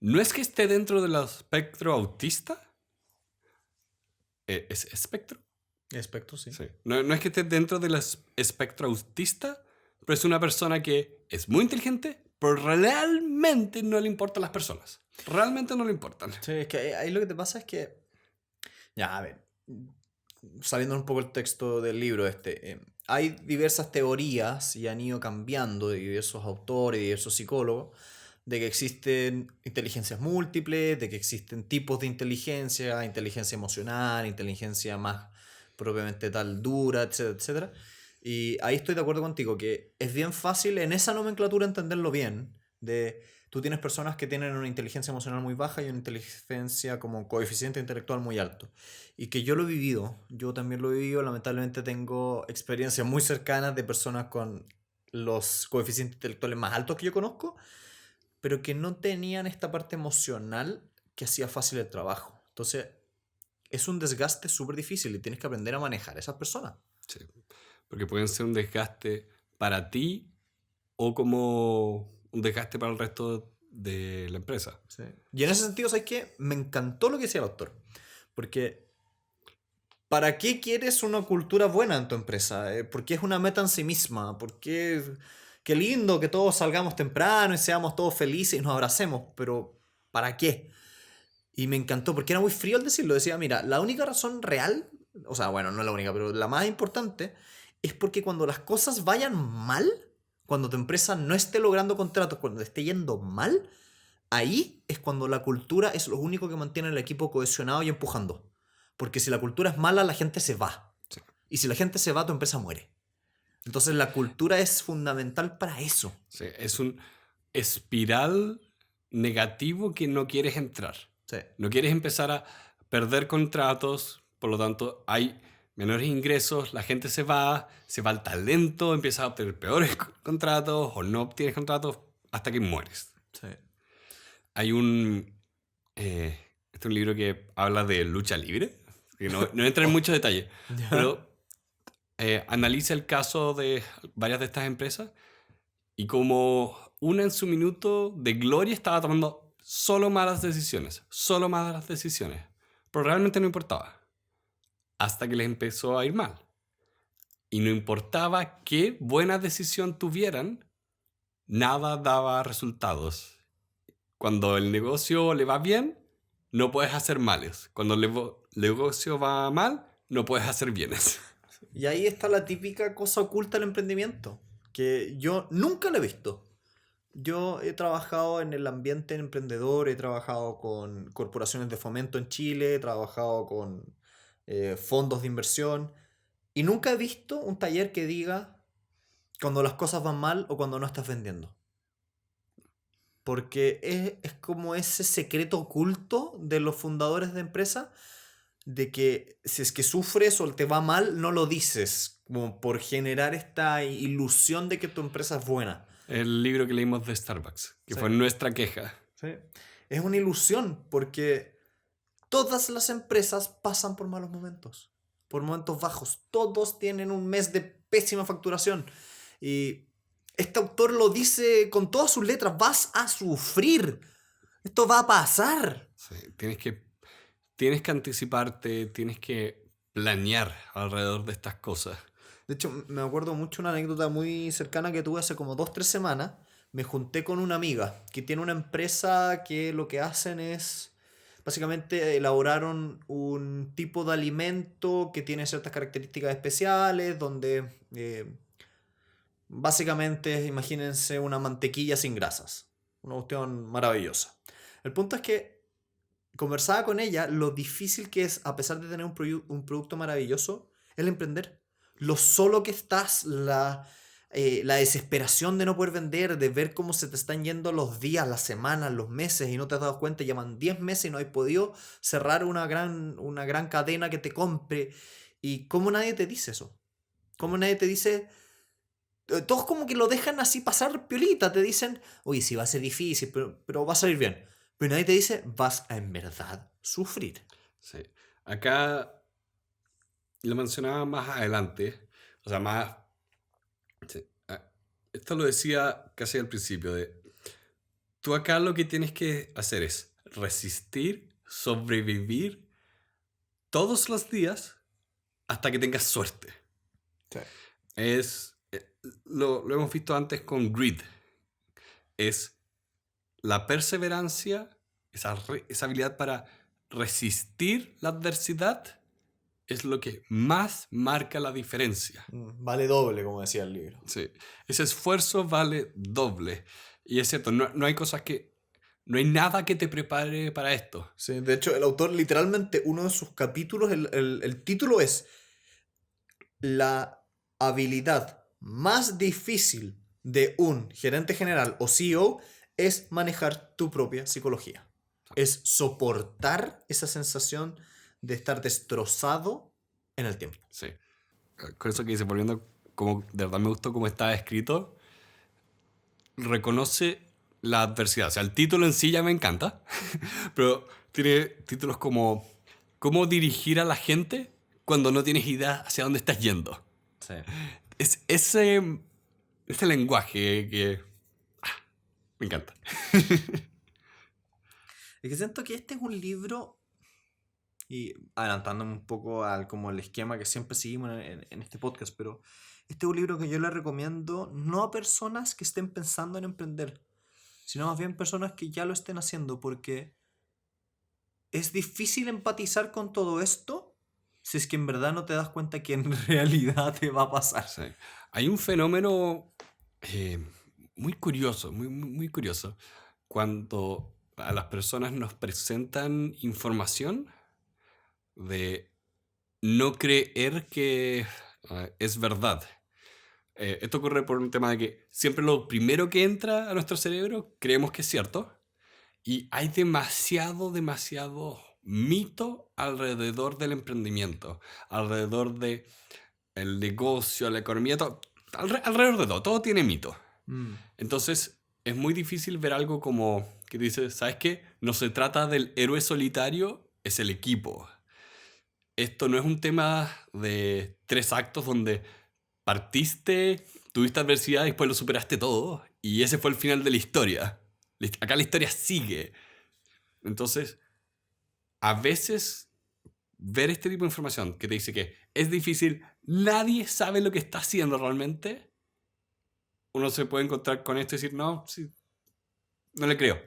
no es que esté dentro del espectro autista, ¿es espectro? Espectro, sí. Sí. No, no es que esté dentro del espectro autista, pero es una persona que es muy inteligente, pero realmente no le importan las personas. Realmente no le importan. Sí, es que ahí lo que te pasa es que, ya, a ver, saliendo un poco el texto del libro este, hay diversas teorías y han ido cambiando de diversos autores y diversos psicólogos de que existen inteligencias múltiples, de que existen tipos de inteligencia, inteligencia emocional, inteligencia más propiamente tal dura, etcétera, etcétera. Y ahí estoy de acuerdo contigo, que es bien fácil en esa nomenclatura entenderlo bien, de tú tienes personas que tienen una inteligencia emocional muy baja y una inteligencia como coeficiente intelectual muy alto. Y que yo lo he vivido, yo también lo he vivido, lamentablemente tengo experiencias muy cercanas de personas con los coeficientes intelectuales más altos que yo conozco, pero que no tenían esta parte emocional que hacía fácil el trabajo. Entonces, es un desgaste súper difícil y tienes que aprender a manejar a esas personas. Sí. Porque pueden ser un desgaste para ti o como un desgaste para el resto de la empresa. Sí. Y en ese sentido, ¿sabes qué? Me encantó lo que decía el autor. Porque, ¿para qué quieres una cultura buena en tu empresa? ¿Por qué es una meta en sí misma? ¿Por qué? Qué lindo que todos salgamos temprano y seamos todos felices y nos abracemos, pero ¿para qué? Y me encantó porque era muy frío al decirlo. Decía, mira, la única razón real, o sea, bueno, no la única, pero la más importante, es porque cuando las cosas vayan mal, cuando tu empresa no esté logrando contratos, cuando esté yendo mal, ahí es cuando la cultura es lo único que mantiene al equipo cohesionado y empujando. Porque si la cultura es mala, la gente se va. Sí. Y si la gente se va, tu empresa muere. Entonces la cultura es fundamental para eso. Sí, es un espiral negativo que no quieres entrar. Sí. No quieres empezar a perder contratos, por lo tanto hay menores ingresos, la gente se va el talento, empiezas a obtener peores contratos o no obtienes contratos hasta que mueres. Sí. Hay este es un libro que habla de lucha libre, que no entra en mucho detalle, Ya. pero analiza el caso de varias de estas empresas y como una en su minuto de gloria estaba tomando solo malas decisiones, pero realmente no importaba, hasta que les empezó a ir mal. Y no importaba qué buena decisión tuvieran, nada daba resultados. Cuando el negocio le va bien, no puedes hacer males. Cuando el negocio va mal, no puedes hacer bienes. Y ahí está la típica cosa oculta del emprendimiento, que yo nunca la he visto. Yo he trabajado en el ambiente emprendedor, he trabajado con corporaciones de fomento en Chile, he trabajado con fondos de inversión y nunca he visto un taller que diga cuando las cosas van mal o cuando no estás vendiendo. Porque es como ese secreto oculto de los fundadores de empresas de que si es que sufres o te va mal, no lo dices, como por generar esta ilusión de que tu empresa es buena. El libro que leímos de Starbucks, que Sí, fue nuestra queja. sí. Es una ilusión porque todas las empresas pasan por malos momentos, por momentos bajos. Todos tienen un mes de pésima facturación. Y este autor lo dice con todas sus letras, vas a sufrir. Esto va a pasar. Sí, tienes que anticiparte, tienes que planear alrededor de estas cosas. De hecho, me acuerdo mucho una anécdota muy cercana que tuve hace como 2 o 3 semanas. Me junté con una amiga que tiene una empresa que lo que hacen es, básicamente elaboraron un tipo de alimento que tiene ciertas características especiales, donde básicamente imagínense una mantequilla sin grasas. Una cuestión maravillosa. El punto es que conversaba con ella lo difícil que es, a pesar de tener un producto maravilloso, el emprender. Lo solo que estás, la desesperación de no poder vender, de ver cómo se te están yendo los días, las semanas, los meses y no te has dado cuenta, llevan 10 meses y no has podido cerrar una gran cadena que te compre. Y cómo nadie te dice eso. Cómo nadie te dice... Todos como que lo dejan así pasar piolita, te dicen, oye, sí va a ser difícil, pero va a salir bien. Pero nadie te dice, vas a en verdad sufrir. Sí. Acá lo mencionaba más adelante, o sea, más... sí, esto lo decía casi al principio, tú acá lo que tienes que hacer es resistir, sobrevivir todos los días hasta que tengas suerte. Sí. Lo hemos visto antes con Grit. Es la perseverancia, esa habilidad para resistir la adversidad es lo que más marca la diferencia. Vale doble, como decía el libro. Sí. Ese esfuerzo vale doble. Y es cierto, no hay cosas no hay nada que te prepare para esto. Sí, de hecho, el autor literalmente, uno de sus capítulos, el título es la habilidad más difícil de un gerente general o CEO es manejar tu propia psicología. Es soportar esa sensación de estar destrozado en el tiempo. Sí. Con eso que dice, volviendo, como de verdad me gustó cómo está escrito, reconoce la adversidad. O sea, el título en sí ya me encanta, pero tiene títulos como ¿cómo dirigir a la gente cuando no tienes idea hacia dónde estás yendo? Sí. Es ese lenguaje que me encanta. Es que siento que este es un libro, y adelantándome un poco al como el esquema que siempre seguimos en este podcast, pero este es un libro que yo le recomiendo no a personas que estén pensando en emprender, sino más bien personas que ya lo estén haciendo, porque es difícil empatizar con todo esto si es que en verdad no te das cuenta que en realidad te va a pasar. Sí. Hay un fenómeno eh, muy curioso, muy curioso, cuando a las personas nos presentan información de no creer que es verdad. Esto ocurre por un tema de que siempre lo primero que entra a nuestro cerebro creemos que es cierto y hay demasiado mito alrededor del emprendimiento, alrededor de el negocio, la economía, alrededor de todo tiene mito. Mm. Entonces es muy difícil ver algo como que dice, ¿sabes qué? No se trata del héroe solitario, es el equipo. Esto no es un tema de 3 actos donde partiste, tuviste adversidad y después lo superaste todo y ese fue el final de la historia. Acá la historia sigue. Entonces, a veces ver este tipo de información que te dice que es difícil, nadie sabe lo que está haciendo realmente, uno se puede encontrar con esto y decir, no, sí, no le creo.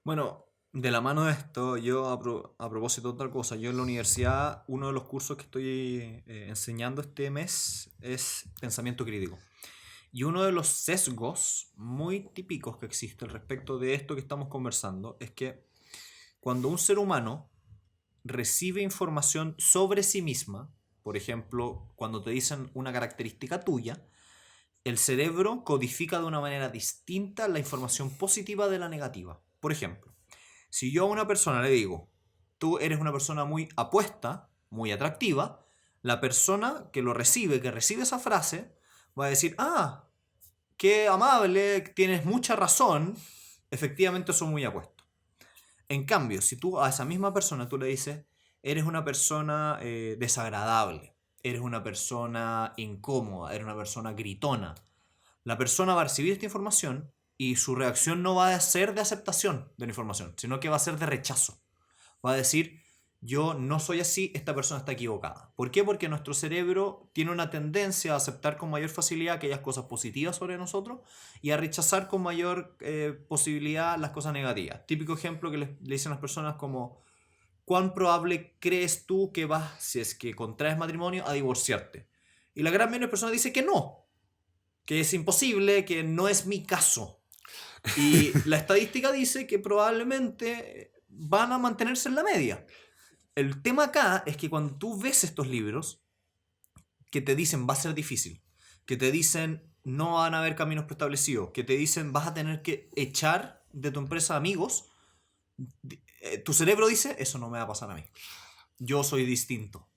Bueno, de la mano de esto, yo a propósito de otra cosa, yo en la universidad, uno de los cursos que estoy enseñando este mes es pensamiento crítico. Y uno de los sesgos muy típicos que existe al respecto de esto que estamos conversando es que cuando un ser humano recibe información sobre sí misma, por ejemplo, cuando te dicen una característica tuya, el cerebro codifica de una manera distinta la información positiva de la negativa. Por ejemplo, si yo a una persona le digo, tú eres una persona muy apuesta, muy atractiva, la persona que recibe esa frase, va a decir, ah, qué amable, tienes mucha razón, efectivamente soy muy apuesto. En cambio, si tú a esa misma persona tú le dices, eres una persona desagradable, eres una persona incómoda, eres una persona gritona, la persona va a recibir esta información y su reacción no va a ser de aceptación de la información, sino que va a ser de rechazo. Va a decir, yo no soy así, esta persona está equivocada. ¿Por qué? Porque nuestro cerebro tiene una tendencia a aceptar con mayor facilidad aquellas cosas positivas sobre nosotros y a rechazar con mayor posibilidad las cosas negativas. Típico ejemplo que le dicen a las personas como, ¿cuán probable crees tú que vas, si es que contraes matrimonio, a divorciarte? Y la gran mayoría de las personas dice que no, que es imposible, que no es mi caso. Y la estadística dice que probablemente van a mantenerse en la media. El tema acá es que cuando tú ves estos libros que te dicen va a ser difícil, que te dicen no van a haber caminos preestablecidos, que te dicen vas a tener que echar de tu empresa amigos, tu cerebro dice eso no me va a pasar a mí. Yo soy distinto.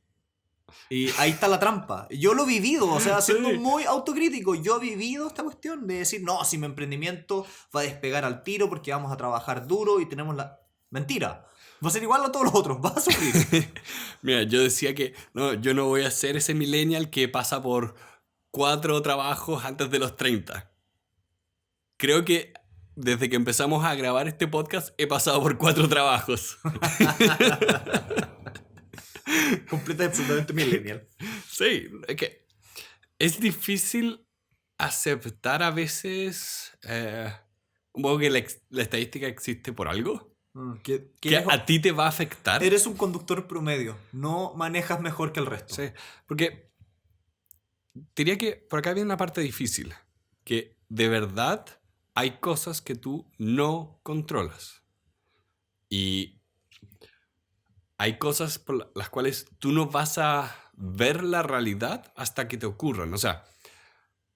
Y ahí está la trampa. Yo lo he vivido, o sea, siendo Sí. muy autocrítico, yo he vivido esta cuestión de decir, no, si mi emprendimiento va a despegar al tiro porque vamos a trabajar duro y tenemos la... Mentira. Va a ser igual a todos los otros, vas a sufrir. Mira, yo decía que no, yo no voy a ser ese millennial que pasa por 4 trabajos antes de los 30. Creo que desde que empezamos a grabar este podcast he pasado por 4 trabajos. Completa y absolutamente millennial. Sí, es que es difícil aceptar a veces un poco que la estadística existe por algo. Que a ti te va a afectar. Eres un conductor promedio, no manejas mejor que el resto. Sí, porque diría que por acá viene una parte difícil, que de verdad hay cosas que tú no controlas. Y hay cosas por las cuales tú no vas a ver la realidad hasta que te ocurran. O sea,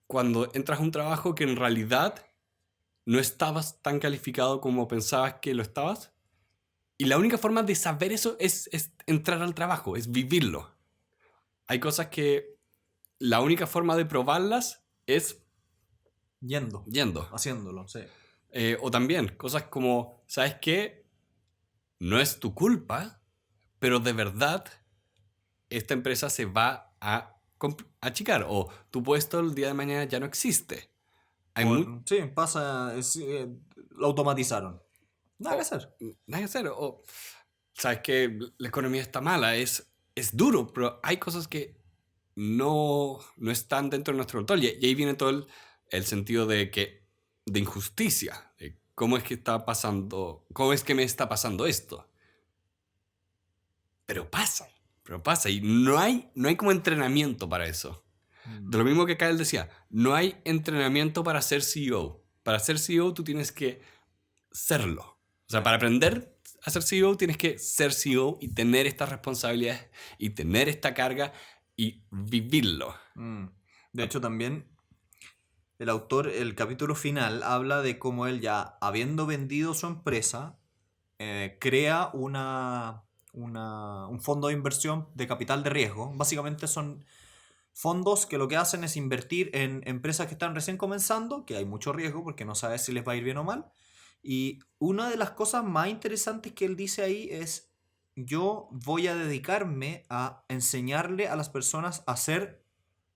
cuando entras a un trabajo que en realidad no estabas tan calificado como pensabas que lo estabas, y la única forma de saber eso es entrar al trabajo, es vivirlo. Hay cosas que la única forma de probarlas es Yendo. yendo. Haciéndolo, sí. O también cosas como, ¿sabes qué? No es tu culpa, pero de verdad esta empresa se va a achicar o tu puesto el día de mañana ya no existe. Sí, pasa, lo automatizaron. Nada que hacer. Nada que hacer. O, ¿sabes qué? La economía está mala, es duro, pero hay cosas que no están dentro de nuestro control. Y ahí viene todo el sentido de injusticia. De ¿cómo es que está pasando? ¿Cómo es que me está pasando esto? Pero pasa. Y no hay como entrenamiento para eso. De lo mismo que acá él decía, no hay entrenamiento para ser CEO. Para ser CEO tú tienes que serlo. O sea, para aprender a ser CEO tienes que ser CEO y tener estas responsabilidades y tener esta carga y vivirlo. De hecho, también el autor, el capítulo final, habla de cómo él ya, habiendo vendido su empresa, crea un fondo de inversión de capital de riesgo. Básicamente son fondos que lo que hacen es invertir en empresas que están recién comenzando, que hay mucho riesgo porque no sabes si les va a ir bien o mal. Y una de las cosas más interesantes que él dice ahí es, yo voy a dedicarme a enseñarle a las personas a ser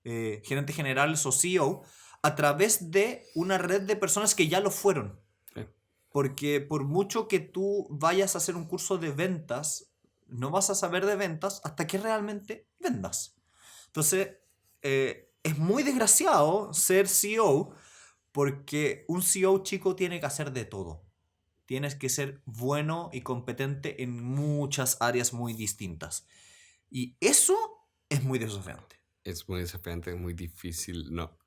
gerentes generales o CEO a través de una red de personas que ya lo fueron. Sí. Porque por mucho que tú vayas a hacer un curso de ventas, no vas a saber de ventas hasta que realmente vendas. Entonces, es muy desgraciado ser CEO porque un CEO chico tiene que hacer de todo. Tienes que ser bueno y competente en muchas áreas muy distintas. Y eso es muy desafiante. Es muy desafiante, es muy difícil. No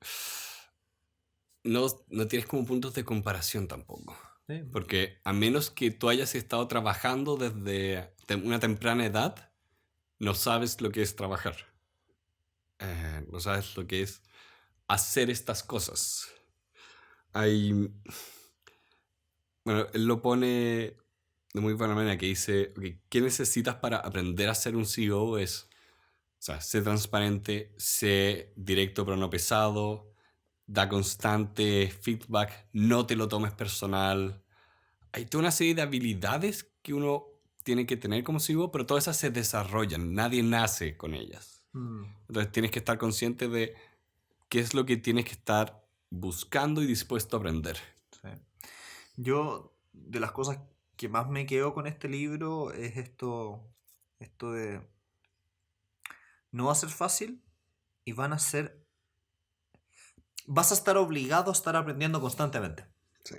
tienes como puntos de comparación tampoco. Sí. Porque a menos que tú hayas estado trabajando desde una temprana edad, no sabes lo que es trabajar. No sabes lo que es hacer estas cosas. Bueno, él lo pone de muy buena manera que dice, okay, ¿qué necesitas para aprender a ser un CEO? Es, o sea, sé transparente, sé directo pero no pesado, da constante feedback, no te lo tomes personal. Hay toda una serie de habilidades que uno tiene que tener como CEO, pero todas esas se desarrollan, nadie nace con ellas. Entonces tienes que estar consciente de qué es lo que tienes que estar buscando y dispuesto a aprender. Sí. Yo, de las cosas que más me quedo con este libro es esto de no va a ser fácil y vas a estar obligado a estar aprendiendo constantemente. Sí.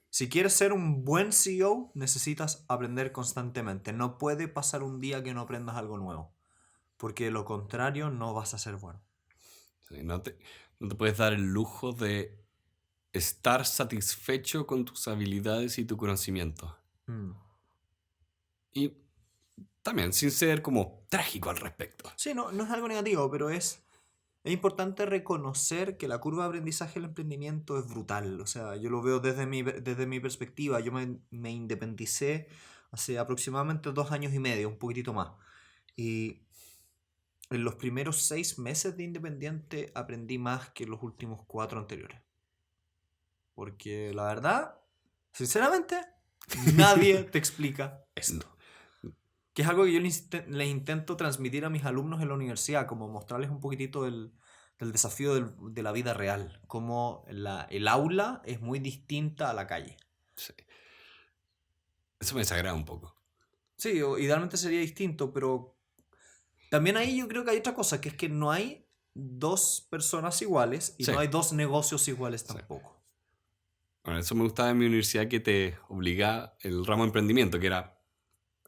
Si quieres ser un buen CEO, necesitas aprender constantemente. No puede pasar un día que no aprendas algo nuevo, porque de lo contrario no vas a ser bueno. Sí, no te puedes dar el lujo de estar satisfecho con tus habilidades y tu conocimiento. Mm. Y también sin ser como trágico al respecto. Sí, no es algo negativo, pero es importante reconocer que la curva de aprendizaje del emprendimiento es brutal. O sea, yo lo veo desde mi perspectiva. Yo me independicé hace aproximadamente 2 años y medio, un poquitito más. Y en los primeros 6 meses de independiente aprendí más que los últimos 4 anteriores. Porque la verdad, sinceramente, nadie te explica esto. Que es algo que yo les intento transmitir a mis alumnos en la universidad, como mostrarles un poquitito del desafío de la vida real, como el aula es muy distinta a la calle. Sí. Eso me desagrada un poco. Sí, idealmente sería distinto, pero también ahí yo creo que hay otra cosa, que es que no hay dos personas iguales y Sí. no hay dos negocios iguales Sí. tampoco. Bueno, eso me gustaba en mi universidad, que te obliga el ramo de emprendimiento, que era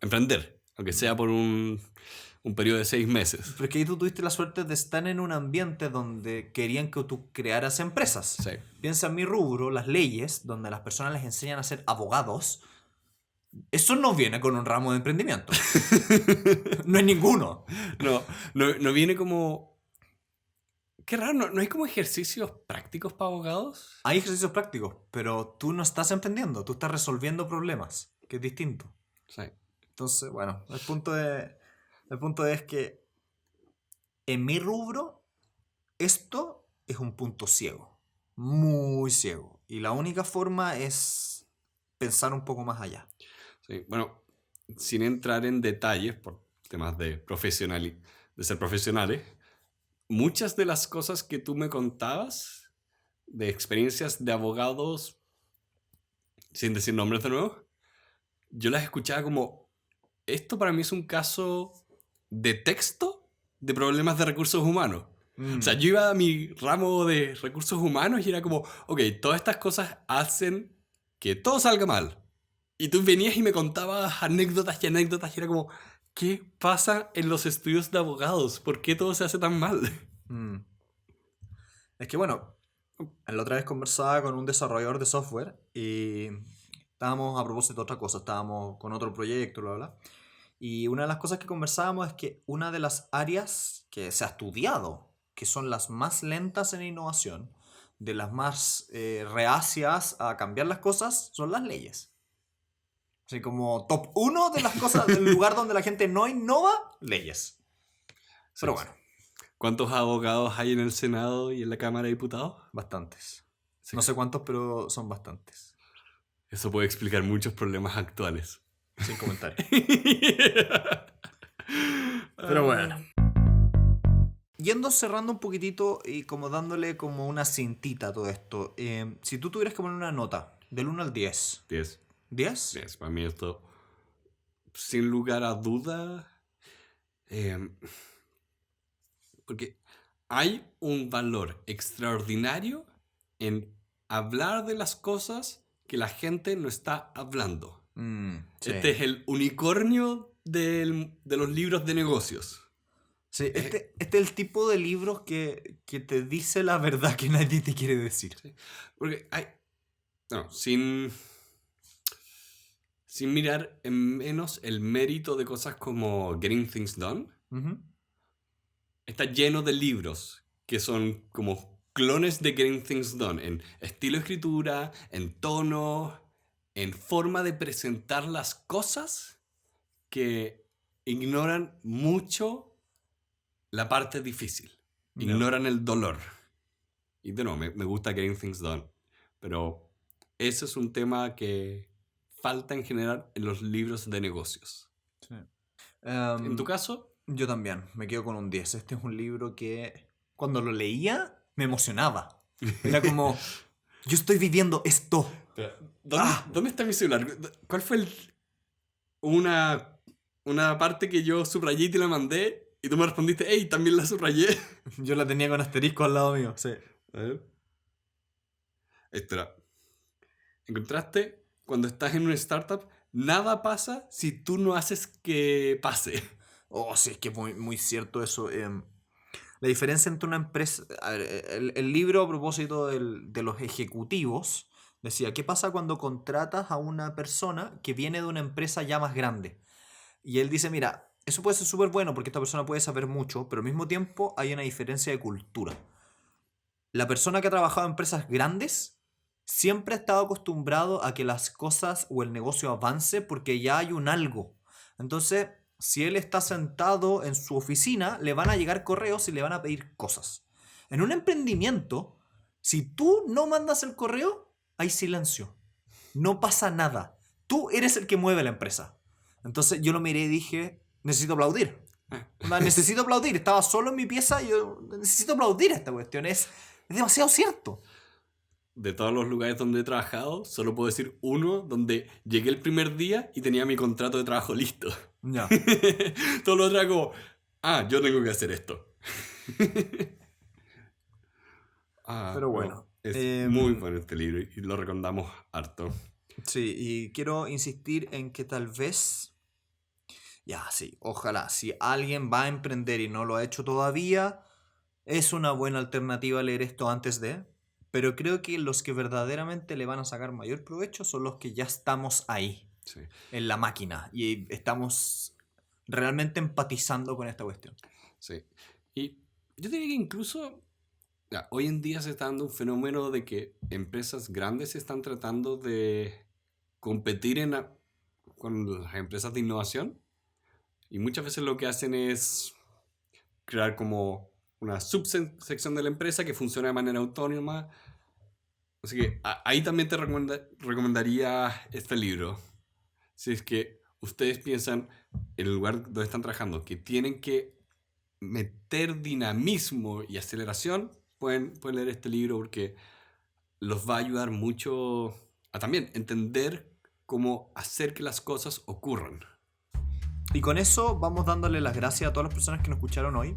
emprender, aunque sea por un periodo de 6 meses. Pero es que ahí tú tuviste la suerte de estar en un ambiente donde querían que tú crearas empresas. Sí. Piensa en mi rubro, las leyes, donde a las personas les enseñan a ser abogados. Eso no viene con un ramo de emprendimiento. No hay ninguno. No viene como... Qué raro, no hay como ejercicios prácticos para abogados. Hay ejercicios prácticos, pero tú no estás emprendiendo, tú estás resolviendo problemas, que es distinto. Sí. Entonces, bueno, el punto es que en mi rubro esto es un punto ciego, muy ciego. Y la única forma es pensar un poco más allá. Sí. Bueno, sin entrar en detalles por temas de ser profesionales, muchas de las cosas que tú me contabas de experiencias de abogados, sin decir nombres de nuevo, yo las escuchaba como, esto para mí es un caso de texto de problemas de recursos humanos. O sea, yo iba a mi ramo de recursos humanos y era como, ok, todas estas cosas hacen que todo salga mal. Y tú venías y me contabas anécdotas y anécdotas y era como, ¿qué pasa en los estudios de abogados? ¿Por qué todo se hace tan mal? Mm. Es que bueno, la otra vez conversaba con un desarrollador de software y estábamos a propósito de otra cosa, estábamos con otro proyecto, bla, bla. Y una de las cosas que conversábamos es que una de las áreas que se ha estudiado, que son las más lentas en innovación, de las más reacias a cambiar las cosas, son las leyes. Así como top 1 de las cosas, del lugar donde la gente no innova, leyes. Pero bueno, ¿Cuántos abogados hay en el Senado y en la Cámara de Diputados? bastantes. Sí. No sé cuántos, pero son bastantes. Eso puede explicar muchos problemas actuales. Sin comentarios. Pero bueno. Yendo cerrando un poquitito y como dándole como una cintita a todo esto. Si tú tuvieras que poner una nota del 1 al 10. 10. ¿10? 10. Para mí esto, sin lugar a duda, porque hay un valor extraordinario en hablar de las cosas que la gente no está hablando. Sí. Este es el unicornio de los libros de negocios. Sí, este es el tipo de libros que te dice la verdad que nadie te quiere decir. Sí. Porque hay... No, sin mirar en menos el mérito de cosas como Getting Things Done, Ujú. está lleno de libros que son como clones de Getting Things Done, en estilo de escritura, en tono, en forma de presentar las cosas que ignoran mucho la parte difícil. Ignoran el dolor. Y de nuevo, me gusta Getting Things Done. Pero ese es un tema que falta en general en los libros de negocios. Sí. ¿En tu caso? Yo también, me quedo con un 10. Este es un libro que cuando lo leía me emocionaba. Era como, yo estoy viviendo esto. ¿Dónde está mi celular? ¿Cuál fue una parte que yo subrayé y te la mandé? Y tú me respondiste, hey, también la subrayé. Yo la tenía con asterisco al lado mío, sí. A ver. Espera. ¿Encontraste? Cuando estás en una startup, nada pasa si tú no haces que pase. Oh, sí, es que es muy, muy cierto eso. La diferencia entre una empresa... A ver, el libro a propósito de los ejecutivos decía, ¿qué pasa cuando contratas a una persona que viene de una empresa ya más grande? Y él dice, mira, eso puede ser súper bueno porque esta persona puede saber mucho, pero al mismo tiempo hay una diferencia de cultura. La persona que ha trabajado en empresas grandes siempre ha estado acostumbrado a que las cosas o el negocio avance porque ya hay un algo. Entonces, si él está sentado en su oficina, le van a llegar correos y le van a pedir cosas. En un emprendimiento, si tú no mandas el correo, hay silencio. No pasa nada. Tú eres el que mueve la empresa. Entonces yo lo miré y dije, necesito aplaudir. Necesito aplaudir. Estaba solo en mi pieza y yo necesito aplaudir esta cuestión. Es demasiado cierto. De todos los lugares donde he trabajado, solo puedo decir uno donde llegué el primer día y tenía mi contrato de trabajo listo. Ya. Todo lo otro era como, yo tengo que hacer esto. Pero bueno. Es muy bueno este libro y lo recomendamos harto. Sí, y quiero insistir en que tal vez... Ya, sí, ojalá. Si alguien va a emprender y no lo ha hecho todavía, es una buena alternativa leer esto antes de... Pero creo que los que verdaderamente le van a sacar mayor provecho son los que ya estamos ahí, Sí. en la máquina, y estamos realmente empatizando con esta cuestión. Sí. Y yo diría que incluso hoy en día se está dando un fenómeno de que empresas grandes están tratando de competir con las empresas de innovación. Y muchas veces lo que hacen es crear como una subsección de la empresa que funciona de manera autónoma. Así que ahí también te recomendaría este libro. Si es que ustedes piensan en el lugar donde están trabajando que tienen que meter dinamismo y aceleración, pueden leer este libro porque los va a ayudar mucho a también entender cómo hacer que las cosas ocurran. Y con eso vamos dándole las gracias a todas las personas que nos escucharon hoy.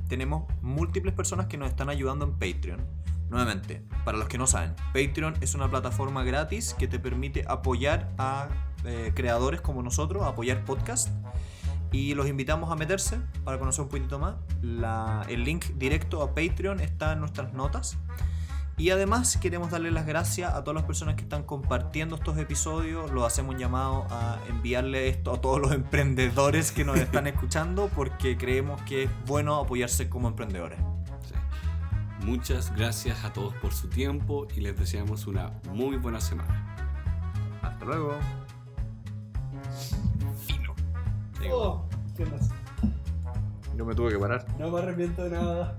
Tenemos múltiples personas que nos están ayudando en Patreon. Nuevamente, para los que no saben, Patreon es una plataforma gratis que te permite apoyar a creadores como nosotros, apoyar podcasts. Y los invitamos a meterse para conocer un poquito más. El link directo a Patreon está en nuestras notas. Y además queremos darle las gracias a todas las personas que están compartiendo estos episodios. Los hacemos un llamado a enviarle esto a todos los emprendedores que nos están escuchando porque creemos que es bueno apoyarse como emprendedores. Sí. Muchas gracias a todos por su tiempo y les deseamos una muy buena semana. Hasta luego. Fino. Oh, ¿qué más? Yo me tuve que parar. No me arrepiento de nada.